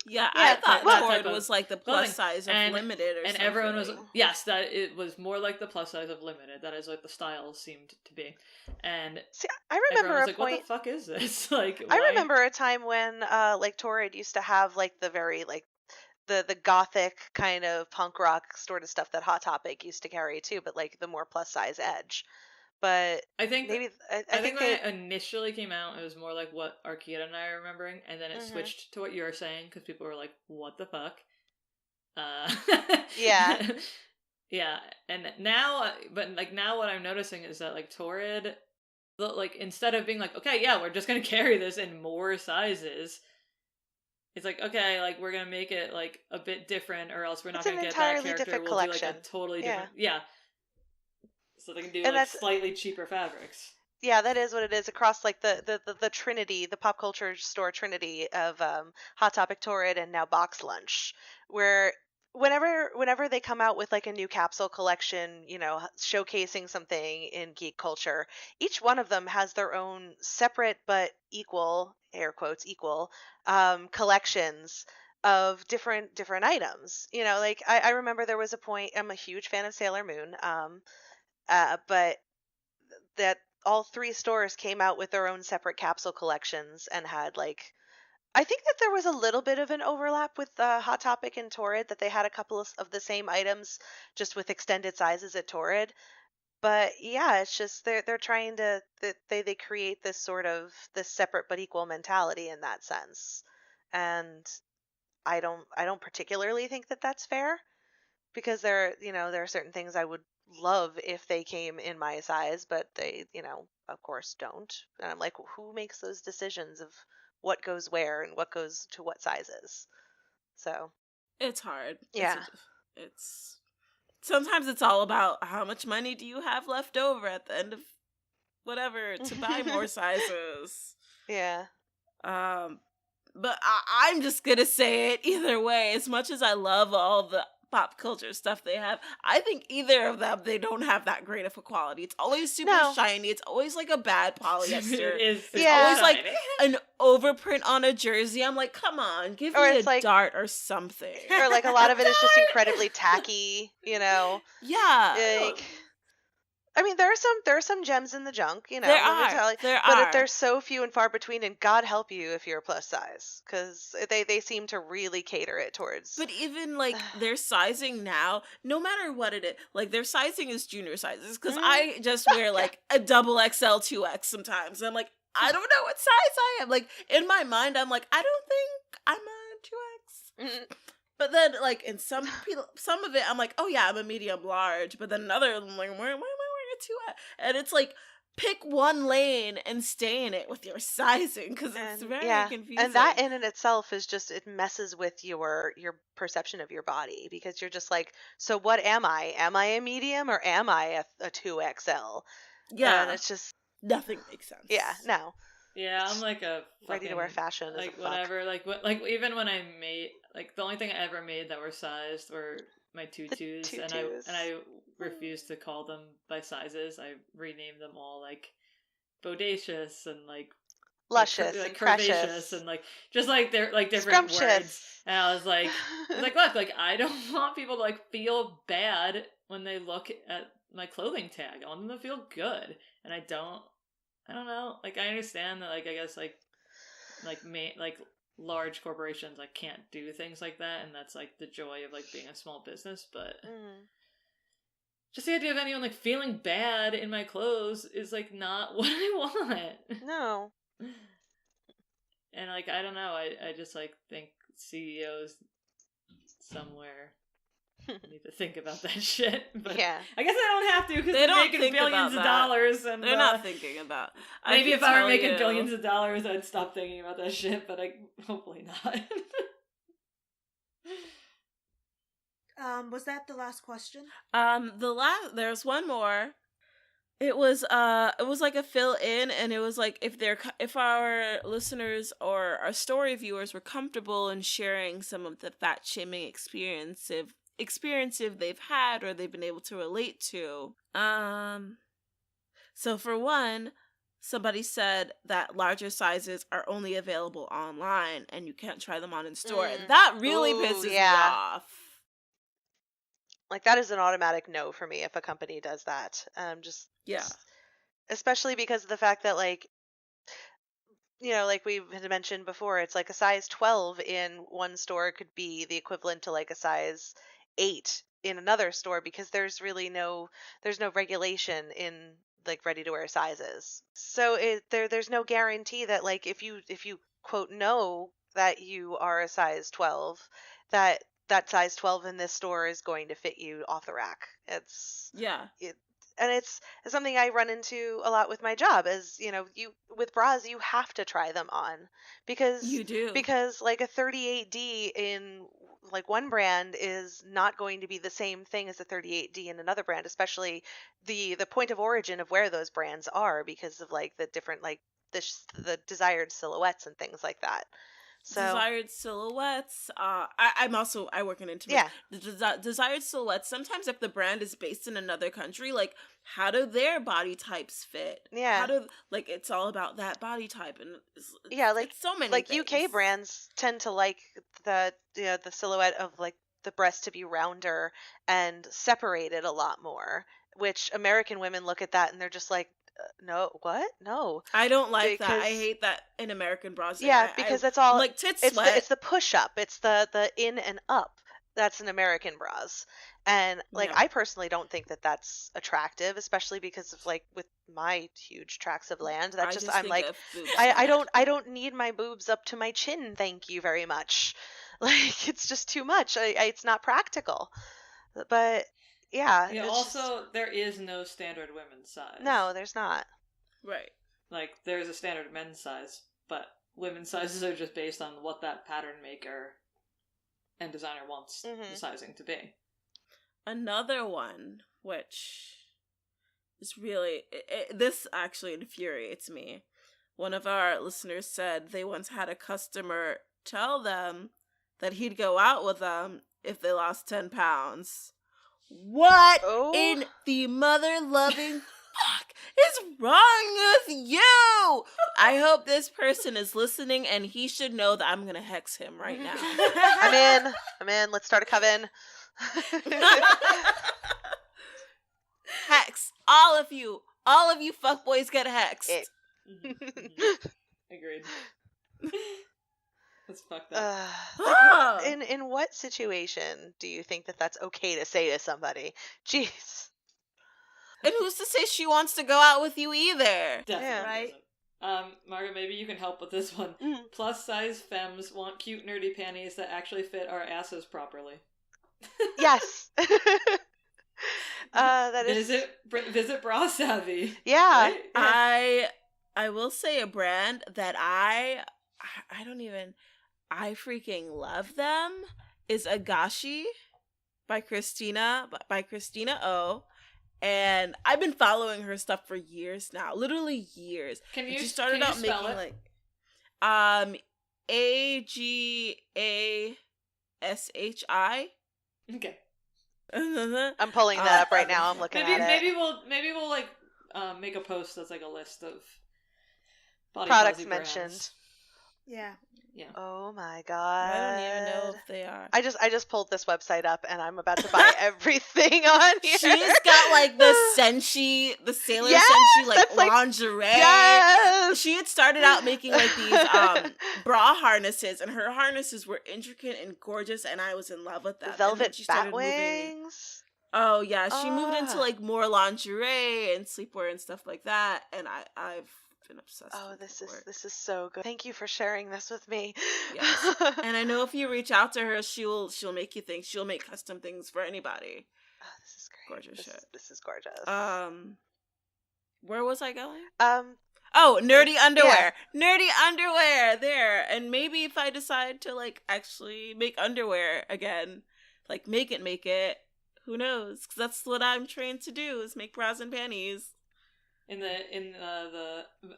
A: yeah. I thought
B: that
A: Torrid
B: type of
A: was like the plus size of Limited, or
B: and
A: something.
B: everyone was that it was more like the plus size of Limited. That is what the style seemed to be. And
D: see, I remember
B: was
D: a
B: like,
D: point.
B: What the fuck is this? Like,
D: I remember a time when like Torrid used to have like the very like the gothic kind of punk rock sort of stuff that Hot Topic used to carry too, but like the more plus size edge. But
B: I think
D: maybe
B: I think when it initially came out, it was more like what Arkeida and I are remembering, and then it switched to what you were saying because people were like, "What the fuck?"
D: Yeah,
B: yeah. And now, but like now, what I'm noticing is that like Torrid, like instead of being like, "Okay, yeah, we're just gonna carry this in more sizes," it's like, okay, like we're gonna make it like a bit different, or else we're not gonna get that character. We'll do like a totally different, so they can do like slightly cheaper fabrics.
D: Yeah, that is what it is across like the trinity, the pop culture store trinity of Hot Topic, Torrid, and now Box Lunch, where whenever they come out with like a new capsule collection, showcasing something in geek culture, each one of them has their own separate but equal, air quotes, equal collections of different items. Like I remember there was a point, I'm a huge fan of Sailor Moon, but that all three stores came out with their own separate capsule collections and had like, I think that there was a little bit of an overlap with Hot Topic and Torrid, that they had a couple of the same items just with extended sizes at Torrid. But yeah, it's just they're trying to they create this sort of this separate but equal mentality in that sense. And I don't particularly think that that's fair, because there are certain things I would love if they came in my size, but they of course don't. And I'm like, who makes those decisions of what goes where and what goes to what sizes? So
A: it's hard.
D: Yeah,
A: it's sometimes it's all about how much money do you have left over at the end of whatever to buy more sizes.
D: Yeah.
A: But I'm just gonna say it either way. As much as I love all the pop culture stuff they have, I think either of them, they don't have that great of a quality. It's always super shiny. It's always like a bad polyester. It's always like an overprint on a jersey. I'm like, come on, give me a dart or something.
D: Or like a lot of it is just incredibly tacky,
A: Yeah.
D: Like, I mean, there are some gems in the junk,
A: There are.
D: But they're so few and far between, and God help you if you're a plus size, because they seem to really cater it towards.
A: But even like their sizing now, no matter what it is, like their sizing is junior sizes, because I just wear like a double XL 2X sometimes. And I'm like, I don't know what size I am. Like in my mind, I'm like, I don't think I'm a 2X. But then like in some of it, I'm like, oh yeah, I'm a medium large. But then another, I'm like, where am I wearing a 2X? And it's like, pick one lane and stay in it with your sizing, because it's very confusing.
D: And that in and itself is just, it messes with your perception of your body, because you're just like, so what am I? Am I a medium or am I a 2XL?
A: Yeah.
D: And it's just,
A: nothing makes sense.
D: yeah, no.
B: Yeah, I'm like a
D: Ready to wear fashion,
B: like whatever. Like even when I made, like, the only thing I ever made that were sized were my tutus, and I refused to call them by sizes. I renamed them all like bodacious and like
D: luscious,
B: like
D: and
B: curvaceous,
D: precious,
B: and like just like they're like different words. And I was like, look, like I don't want people to like feel bad when they look at my clothing tag. I want them to feel good, and I don't know. Like, I understand that, like, I guess like large corporations like can't do things like that, and that's like the joy of like being a small business, but just the idea of anyone like feeling bad in my clothes is like not what I want.
D: No.
B: And like, I don't know, I just like think CEOs somewhere need to think about that shit. But
D: yeah,
B: I guess I don't have to, because
A: they
B: they're
A: don't
B: making billions of dollars, and
A: they're not thinking about.
B: Maybe if I were making billions of dollars, I'd stop thinking about that shit. But I hopefully not.
C: Was that the last question?
A: There's one more. It was like a fill in, and it was like if our listeners or our story viewers were comfortable in sharing some of the fat shaming experiences they've had or they've been able to relate to. So for one, somebody said that larger sizes are only available online and you can't try them on in store. And that really pisses me off.
D: Like, that is an automatic no for me if a company does that. Especially because of the fact that, like, you know, like we had mentioned before, it's like a size 12 in one store could be the equivalent to like a size 8 in another store, because there's no regulation in like ready to wear sizes. So there's no guarantee that, like, if you quote know that you are a size 12, that size 12 in this store is going to fit you off the rack. And it's something I run into a lot with my job, is, you know, with bras, you have to try them on, because
A: you do,
D: because like a 38D in like one brand is not going to be the same thing as a 38D in another brand, especially the point of origin of where those brands are, because of like the different, like the desired silhouettes and things like that. So,
A: desired silhouettes. I work in intimate. The desired silhouettes. Sometimes if the brand is based in another country, like, how do their body types fit?
D: Yeah.
A: How do, like, it's all about that body type, and
D: like
A: so many
D: like
A: things.
D: UK brands tend to like the silhouette of like the breast to be rounder and separated a lot more, which American women look at that and they're just like, no, what? No.
A: I don't like that. I hate that in American bras.
D: Yeah, because that's all,
A: like, tits sweat.
D: It's the push up. It's the in and up. That's an American bras. And like, I personally don't think that that's attractive, especially because of like with my huge tracts of land. That just I'm like, I don't need my boobs up to my chin. Thank you very much. Like, it's just too much. It's not practical. But yeah.
B: Also, there is no standard women's size.
D: No, there's not.
A: Right.
B: Like, there's a standard men's size, but women's sizes are just based on what that pattern maker and designer wants the sizing to be.
A: Another one, which is really... this actually infuriates me. One of our listeners said they once had a customer tell them that he'd go out with them if they lost 10 pounds. What in the mother-loving fuck is wrong with you? I hope this person is listening, and he should know that I'm gonna hex him right now.
D: I'm in. Let's start a coven.
A: Hex. All of you fuckboys get hexed.
B: Agreed. That's fucked up.
D: In what situation do you think that that's okay to say to somebody? Jeez.
A: And who's to say she wants to go out with you either?
B: Definitely. Right? Margot, maybe you can help with this one. Plus size femmes want cute nerdy panties that actually fit our asses properly.
D: Yes. That is
B: Visit Bra Savvy.
D: yeah.
B: Right? Yeah.
A: I will say a brand that I freaking love them is Agashi by Christina O. And I've been following her stuff for years now, literally years. She started out making like AGASHI.
B: Okay.
D: I'm pulling that up right now. I'm looking at it.
B: Maybe we'll like make a post that's like a list of body
D: Products
B: positive
D: mentioned.
B: brands.
C: Yeah.
B: Yeah.
D: Oh my god.
A: I don't even know if they are.
D: I just pulled this website up and I'm about to buy everything on here.
A: She's got like the Senshi, the Sailor
D: Yes,
A: Senshi
D: that's, like,
A: lingerie.
D: Yes.
A: She had started out making like these bra harnesses, and her harnesses were intricate and gorgeous, and I was in love with them.
D: Velvet
A: she
D: bat
A: started
D: wings.
A: Oh yeah, she moved into
D: Ah.
A: like more lingerie and sleepwear and stuff like that, and I've been obsessed.
D: Oh,
A: with
D: this
A: her work.
D: is so good. Thank you for sharing this with me.
A: Yes. And I know if you reach out to her, she'll make you things. She'll make custom things for anybody.
D: Oh, this is great.
A: Gorgeous shit.
D: This is gorgeous.
A: Where was I going?
D: Oh,
A: nerdy underwear. Nerdy underwear there. And maybe if I decide to like actually make underwear again, like make it, who knows? Cuz that's what I'm trained to do, is make bras and panties.
B: In the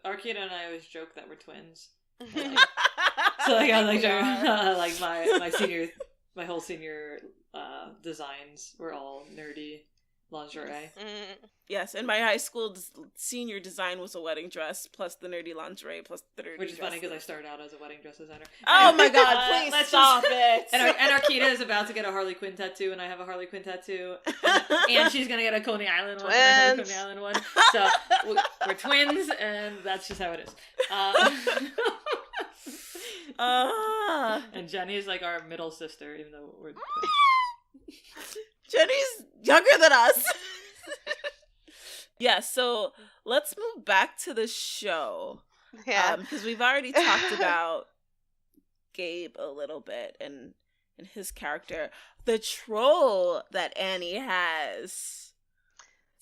B: Arkeida and I always joke that we're twins. So like I was like joking, like my whole senior designs were all nerdy lingerie.
A: Yes, and my high school senior design was a wedding dress plus the nerdy lingerie plus the nerdy
B: Which is funny because I
A: dresses.
B: started out as a wedding dress designer.
A: Oh my god, please stop it.
B: And Arkeida is about to get a Harley Quinn tattoo, and I have a Harley Quinn tattoo. And she's going to get a Coney Island one, and I have a Coney Island one. So we're twins, and that's just how it is. And Jenny is like our middle sister, even though we're twins.
A: Jenny's younger than us. Yeah, so let's move back to the show.
D: Yeah.
A: Because we've already talked about Gabe a little bit and his character. The troll that Annie has.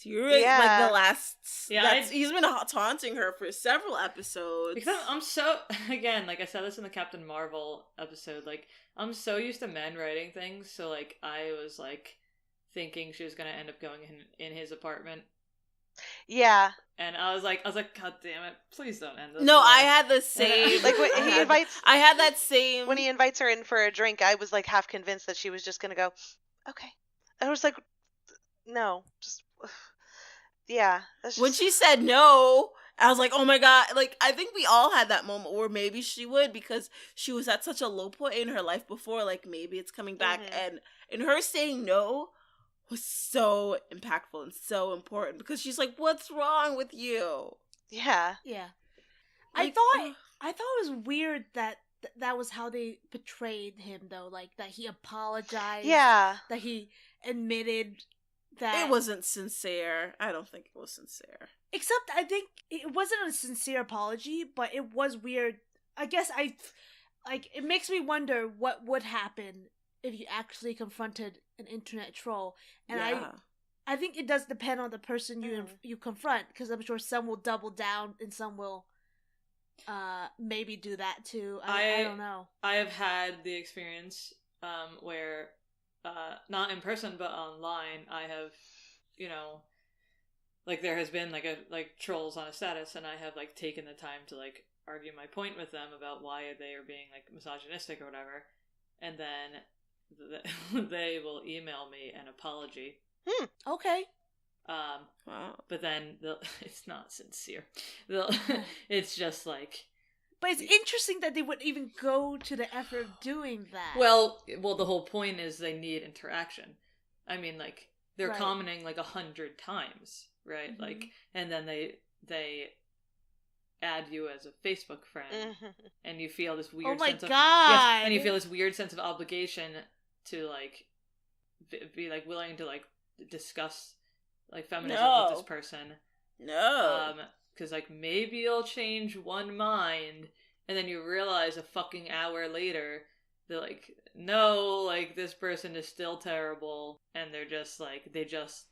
A: Like the last... Yeah, he's been taunting her for several episodes.
B: Because I'm so... Again, like I said this in the Captain Marvel episode, like, I'm so used to men writing things, so, like, I was, like, thinking she was going to end up going in his apartment.
D: Yeah.
B: And I was like, God damn it, please don't end this.
A: No,
B: way.
A: I had the same...
D: Like, when he invites...
A: I had that same...
D: When he invites her in for a drink, I was, like, half convinced that she was just gonna go, okay. And I was like, no, just... Yeah.
A: When she said no, I was like, oh my god. Like, I think we all had that moment where maybe she would, because she was at such a low point in her life before, like, maybe it's coming back.
D: Mm-hmm.
A: And her saying no was so impactful and so important, because she's like, what's wrong with you?
D: Yeah.
C: Yeah.
A: Like,
C: I thought it was weird that that was how they portrayed him, though. Like, that he apologized.
D: Yeah.
C: That he admitted that...
A: It wasn't sincere. I don't think it was sincere.
C: Except, I think it wasn't a sincere apology, but it was weird. I guess it makes me wonder what would happen if you actually confronted an internet troll. And
A: yeah.
C: I think it does depend on the person you confront, because I'm sure some will double down and some will maybe do that too. I don't know. I
B: have had the experience where not in person but online, I have, you know, like there has been like trolls on a status, and I have like taken the time to like argue my point with them about why they are being like misogynistic or whatever, and then they will email me an apology.
C: Okay.
A: Wow.
B: But then it's not sincere. It's just like...
C: But it's interesting that they would even go to the effort of doing that.
B: Well, the whole point is they need interaction. I mean, like, they're
C: Right.
B: commenting like 100 times, right?
C: Mm-hmm.
B: Like, and then they add you as a Facebook friend, and you feel this weird
C: Oh my
B: sense of...
C: god!
B: Yes, and you feel this weird sense of obligation to, like, be like, willing to, like, discuss, like, feminism with this person.
A: No.
B: Because, like, maybe you'll change one mind, and then you realize a fucking hour later, they're like, no, like, this person is still terrible, and they're just, like, they just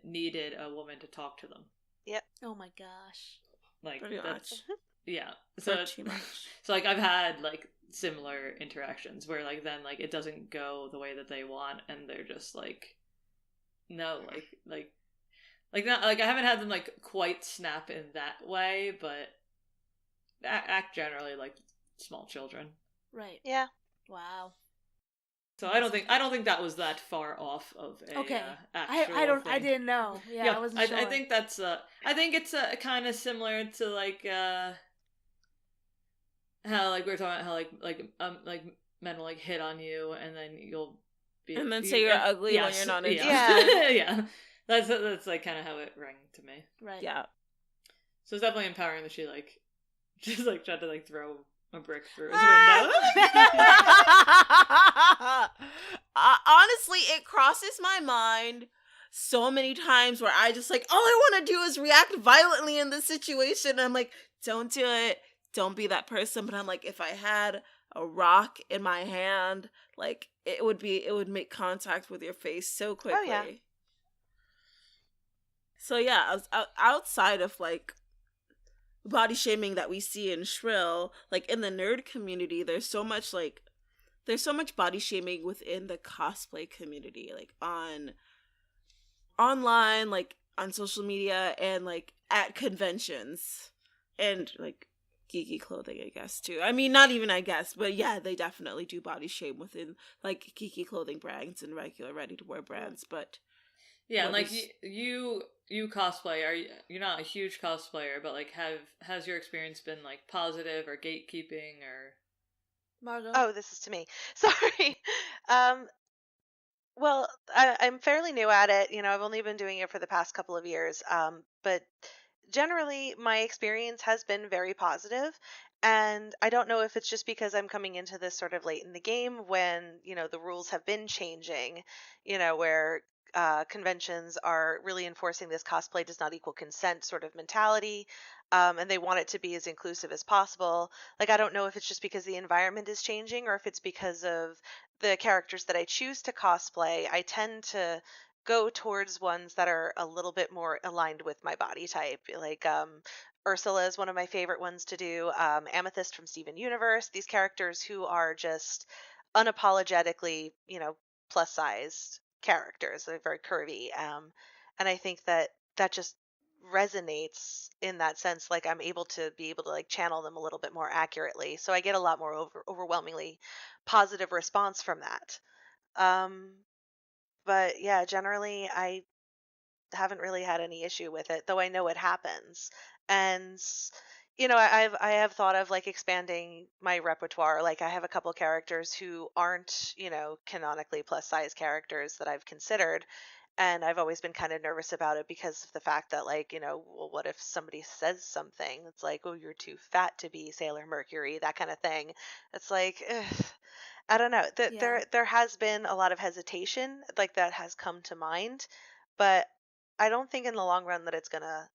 B: needed a woman to talk to them.
D: Yep.
C: Oh my gosh.
B: Like
A: Pretty
B: that's
A: much.
B: yeah. So
A: Pretty much.
B: so like I've had like similar interactions where like then like it doesn't go the way that they want, and they're just like, no, like not like I haven't had them like quite snap in that way, but act generally like small children.
C: Right.
D: Yeah.
C: Wow.
B: So I don't think that was that far off of a
C: Okay.
B: actual
C: I don't.
B: thing.
C: I didn't know. Yeah, I wasn't sure.
B: I think that's I think it's kind of similar to like how like we were talking about how like men will like hit on you and then you'll be
A: And then say you're ugly when you're not interested.
D: Yeah.
B: yeah. That's like kind of how it rang to me.
C: Right.
A: Yeah.
B: So it's definitely empowering that she like just like tried to like throw a brick through his
A: Ah!
B: window.
A: Honestly, it crosses my mind so many times where I just like, all I want to do is react violently in this situation. And I'm like, don't do it. Don't be that person. But I'm like, if I had a rock in my hand, like it would make contact with your face so quickly.
D: Oh, yeah.
A: So yeah, outside of like body shaming that we see in Shrill, like in the nerd community, there's so much body shaming within the cosplay community, like online, like on social media, and like at conventions, and like geeky clothing, I guess, too. I mean, not even I guess, but yeah, they definitely do body shame within like geeky clothing brands and regular ready to wear brands, but
B: yeah, and like you cosplay, you're not a huge cosplayer, but like has your experience been like positive or gatekeeping or
C: Margot.
D: Oh, this is to me. Sorry. Well, I'm fairly new at it. You know, I've only been doing it for the past couple of years. But generally, my experience has been very positive. And I don't know if it's just because I'm coming into this sort of late in the game when, you know, the rules have been changing, you know, where conventions are really enforcing this cosplay does not equal consent sort of mentality. And they want it to be as inclusive as possible. Like, I don't know if it's just because the environment is changing or if it's because of the characters that I choose to cosplay. I tend to go towards ones that are a little bit more aligned with my body type. Like, Ursula is one of my favorite ones to do. Amethyst from Steven Universe. These characters who are just unapologetically, you know, plus sized characters. They're very curvy. And I think that just resonates in that sense. Like, I'm able to like channel them a little bit more accurately. So I get a lot more overwhelmingly positive response from that. But yeah, generally I haven't really had any issue with it, though I know it happens. And you know, I have thought of like expanding my repertoire. Like, I have a couple characters who aren't, you know, canonically plus size characters that I've considered, and I've always been kind of nervous about it because of the fact that, like, you know, well, what if somebody says something that's like, oh, you're too fat to be Sailor Mercury, that kind of thing. It's like, ugh, I don't know.
C: Yeah.
D: There has been a lot of hesitation, like, that has come to mind, but I don't think in the long run that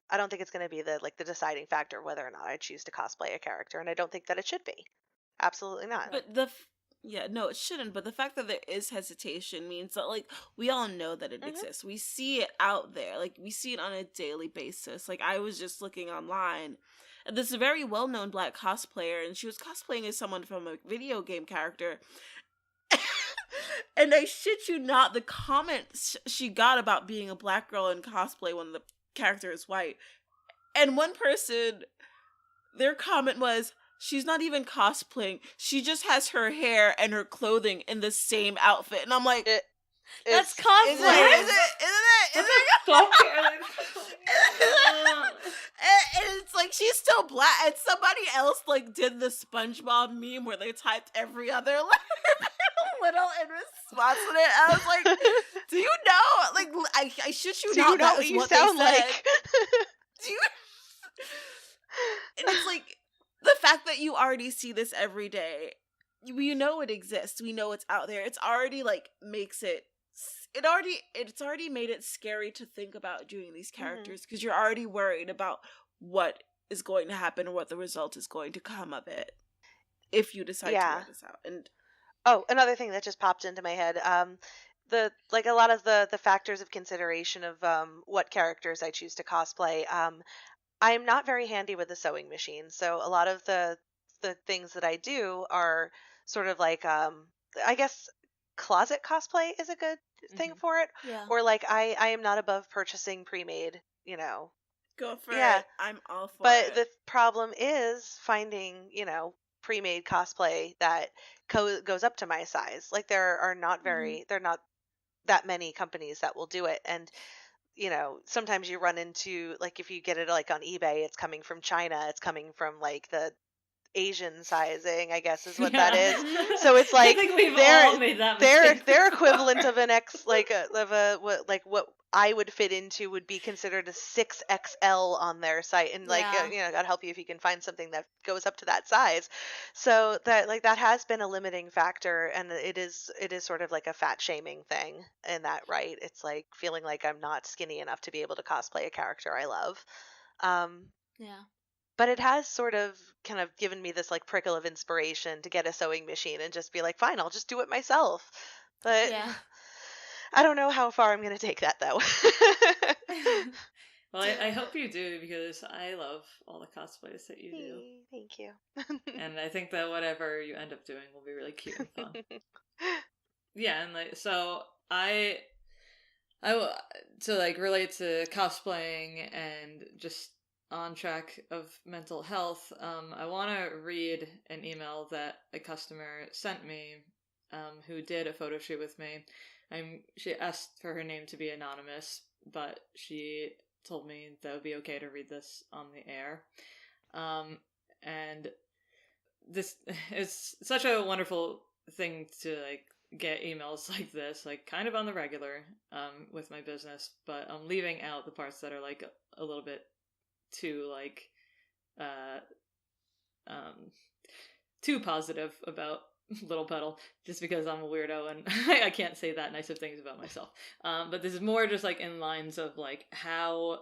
D: I don't think it's gonna be the deciding factor whether or not I choose to cosplay a character, and I don't think that it should be. Absolutely not.
A: But yeah, no, it shouldn't. But the fact that there is hesitation means that, like, we all know that it
D: Mhm.
A: exists. We see it out there. Like, we see it on a daily basis. Like, I was just looking online, and this very well-known Black cosplayer, and she was cosplaying as someone from a video game character. And I shit you not, the comments she got about being a Black girl in cosplay when the character is white. And one person, their comment was, she's not even cosplaying. She just has her hair and her clothing in the same outfit. And I'm like,
C: That's
A: is
C: cosplay.
A: it? Isn't it? And it's like, she's still Black. And somebody else like did the SpongeBob meme where they typed every other little in response to it. I was like, do you know? Like, I shit you
D: Do
A: not.
D: you know
A: That
D: what
A: is
D: you
A: what
D: sound
A: they said.
D: like?
A: Do you? And it's like, the fact that you already see this every day, we know it exists. We know it's out there. It's already like it's already made it scary to think about doing these characters because you're already worried about what is going to happen or what the result is going to come of it if you decide to wear this out. And
D: Oh, another thing that just popped into my head. like a lot of the factors of consideration of what characters I choose to cosplay. I'm not very handy with the sewing machine, so a lot of the things that I do are sort of like I guess closet cosplay is a good thing
B: Mhm.
D: for it,
C: Yeah.
D: or like I am not above purchasing pre-made,
A: Go for
D: yeah.
A: it. I'm all for
D: But
A: it.
D: the problem is finding, pre-made cosplay that goes up to my size. Like there are not that many companies that will do it, and sometimes you run into, like, if you get it like on eBay, it's coming from China, it's coming from like the Asian sizing, I guess is what that
B: Yeah.
D: is. So it's
B: I
D: like
B: think we've
D: their
B: all made that
D: their
B: mistake
D: their
B: before.
D: equivalent of an X, like what I would fit into would be considered a 6XL on their site, and like
C: Yeah.
D: God help you if you can find something that goes up to that size. So that has been a limiting factor, and it is sort of like a fat shaming thing in that, right? It's like feeling like I'm not skinny enough to be able to cosplay a character I love. Um,
C: Yeah.
D: but it has sort of kind of given me this like prickle of inspiration to get a sewing machine and just be like, fine, I'll just do it myself. But
C: Yeah.
D: I don't know how far I'm going to take that though.
B: Well, I hope you do, because I love all the cosplays that you do.
D: Thank you.
B: And I think that whatever you end up doing will be really cute and fun. Yeah, and like, so to like relate to cosplaying and just on track of mental health, I want to read an email that a customer sent me, who did a photo shoot with me. She asked for her name to be anonymous, but she told me that it would be okay to read this on the air. And this is such a wonderful thing to like get emails like this, like kind of on the regular, with my business, but I'm leaving out the parts that are like a little bit too like uh too positive about Little Petal, just because I'm a weirdo and I can't say that nice of things about myself. But this is more just like in lines of like how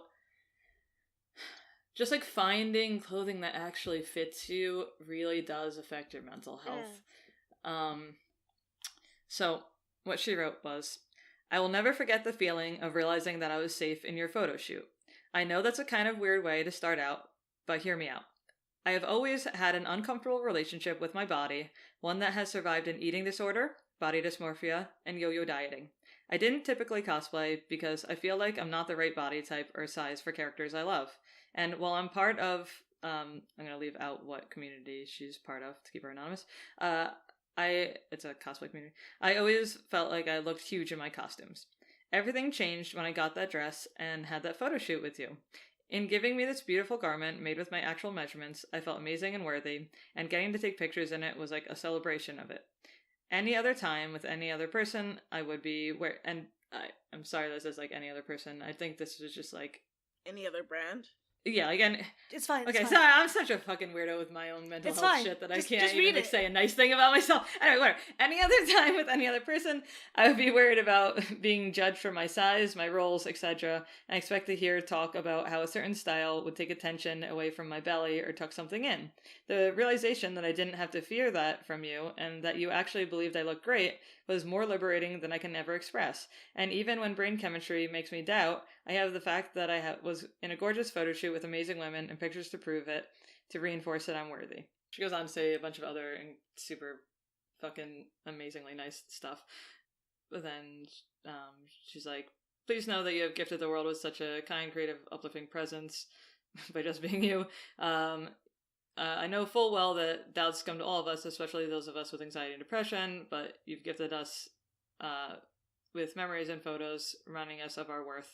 B: just like finding clothing that actually fits you really does affect your mental health. So what she wrote was, I will never forget the feeling of realizing that I was safe in your photo shoot. I know that's a kind of weird way to start out, but hear me out. I have always had an uncomfortable relationship with my body, one that has survived an eating disorder, body dysmorphia, and yo-yo dieting. I didn't typically cosplay because I feel like I'm not the right body type or size for characters I love. And while I'm part of, I'm going to leave out what community she's part of to keep her anonymous, it's a cosplay community. I always felt like I looked huge in my costumes. Everything changed when I got that dress and had that photo shoot with you. In giving me this beautiful garment made with my actual measurements, I felt amazing and worthy, and getting to take pictures in it was like a celebration of it. Any other time with any other person, I would be I'm sorry this is like any other person. I think this was just like
A: Any other brand?
B: yeah, again.
C: It's fine.
B: Okay,
C: It's
B: so
C: fine.
B: I'm such a fucking weirdo with my own mental
C: It's
B: health
C: fine.
B: shit that
C: Just
B: I can't
C: read
B: even like,
C: it.
B: say a nice thing about myself. Anyway, whatever. Any other time with any other person, I would be worried about being judged for my size, my roles, etc. And expect to hear talk about how a certain style would take attention away from my belly or tuck something in. The realization that I didn't have to fear that from you, and that you actually believed I looked great, was more liberating than I can ever express. And even when brain chemistry makes me doubt, I have the fact that I was in a gorgeous photo shoot with amazing women and pictures to prove it, to reinforce that I'm worthy. She goes on to say a bunch of other super fucking amazingly nice stuff. But then she's like, please know that you have gifted the world with such a kind, creative, uplifting presence by just being you. I know full well that doubts come to all of us, especially those of us with anxiety and depression, but you've gifted us with memories and photos reminding us of our worth.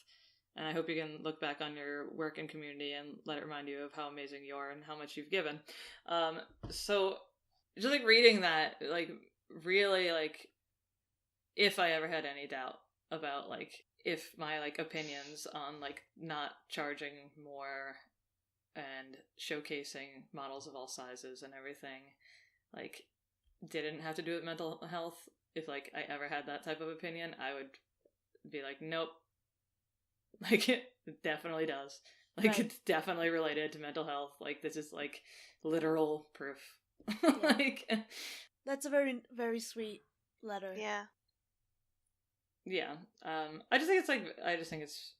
B: And I hope you can look back on your work and community and let it remind you of how amazing you are and how much you've given. So just like reading that, like really like if I ever had any doubt about like if my like opinions on like not charging more and showcasing models of all sizes and everything like didn't have to do with mental health, if like I ever had that type of opinion, I would be like, nope. Like it definitely does. Like
C: Right.
B: It's definitely related to mental health. Like this is like literal proof.
C: Yeah.
B: Like
C: That's a very, very sweet letter.
D: Yeah.
B: Yeah. I just think it's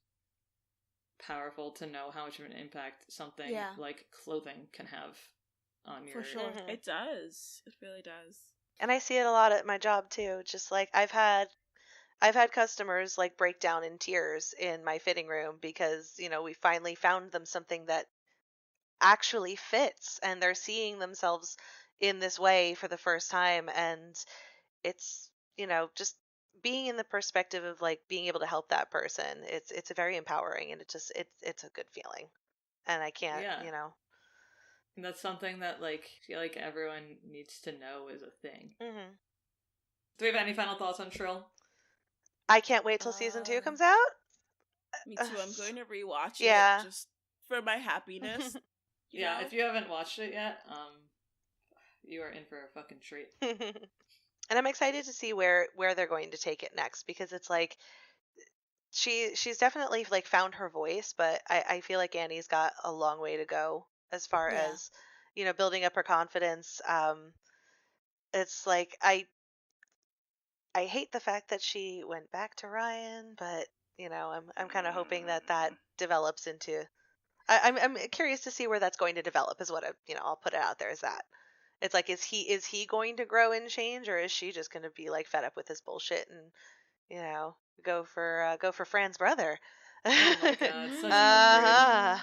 B: powerful to know how much of an impact something like clothing can have on your...
C: For sure.
D: Mhm.
A: It does. It really does.
D: And I see it a lot at my job too. Just like I've had customers like break down in tears in my fitting room because, we finally found them something that actually fits and they're seeing themselves in this way for the first time, and it's, just being in the perspective of like being able to help that person. It's very empowering, and it's a good feeling. And I can't,
B: Yeah. And that's something that like I feel like everyone needs to know is a thing.
D: Mhm.
B: Do we have any final thoughts on Shrill?
D: I can't wait till season 2 comes out.
A: Me too. I'm going to rewatch
D: Yeah.
A: it just for my happiness.
B: Yeah,
A: know?
B: if you haven't watched it yet, you are in for a fucking treat.
D: And I'm excited to see where they're going to take it next, because it's like she's definitely like found her voice, but I feel like Annie's got a long way to go as far
C: Yeah.
D: as, building up her confidence. It's like I hate the fact that she went back to Ryan, but I'm kind of hoping that develops into. I'm curious to see where that's going to develop. Is what I'll put it out there as that. It's like, is he going to grow and change, or is she just going to be like fed up with his bullshit and go for Fran's brother?
B: Oh my god, such an upgrade.
D: Uh-huh.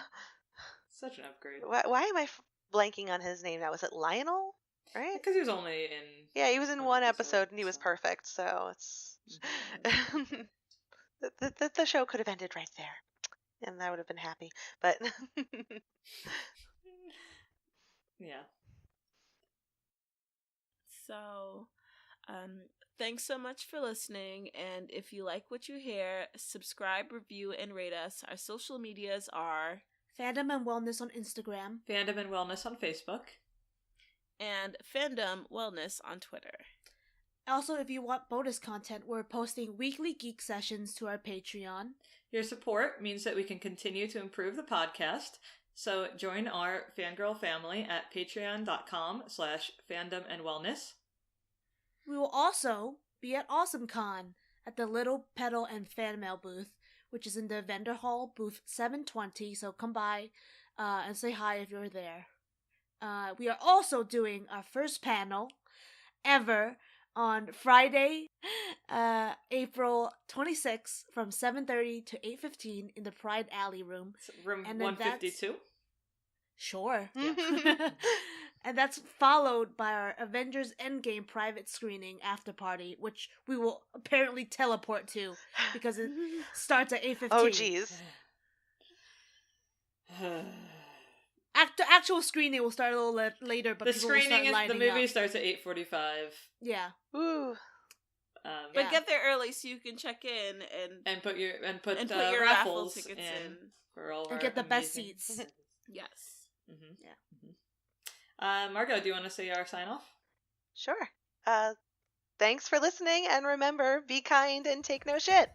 B: Such an upgrade.
D: Why am I blanking on his name now? Was it Lionel? Right?
B: Because he was only in...
D: Yeah, he was in one episode and he was
B: so...
D: perfect, so it's... the show could have ended right there, and I would have been happy, but...
B: Yeah.
A: So, thanks so much for listening, and if you like what you hear, subscribe, review, and rate us. Our social medias are
C: Fandom and Wellness on Instagram.
B: Fandom and Wellness on Facebook.
A: And Fandom Wellness on Twitter.
C: Also, if you want bonus content, we're posting weekly geek sessions to our Patreon.
B: Your support means that we can continue to improve the podcast, so join our fangirl family at patreon.com/fandomandwellness.
C: We will also be at AwesomeCon at the Little Pedal and Fan Mail booth, which is in the vendor hall, booth 720, so come by and say hi if you're there. We are also doing our first panel ever on Friday, April 26th from 7:30 to 8:15 in the Pride Alley room.
B: Room
C: And
B: 152?
C: Sure.
B: Yeah.
C: And that's followed by our Avengers Endgame private screening after party, which we will apparently teleport to because it starts at 8:15.
D: Oh, jeez.
C: Actual screening will start a little later, but
B: The
C: people will start
B: screening
C: lining
B: the movie
C: up.
B: starts at 8:45.
C: Yeah.
D: Ooh.
A: But
C: Yeah.
A: get there early so you can check in
B: And put your
A: your raffle
B: raffles
A: tickets
B: in for all of
C: And
B: our
C: get the best
B: amazing-
C: seats.
A: Yes.
B: Mm-hmm.
C: Yeah.
B: Mm-hmm. Margot, do you want to say our sign off?
D: Sure. Thanks for listening, and remember, be kind and take no shit.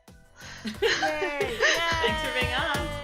C: Yay!
B: Thanks for being on.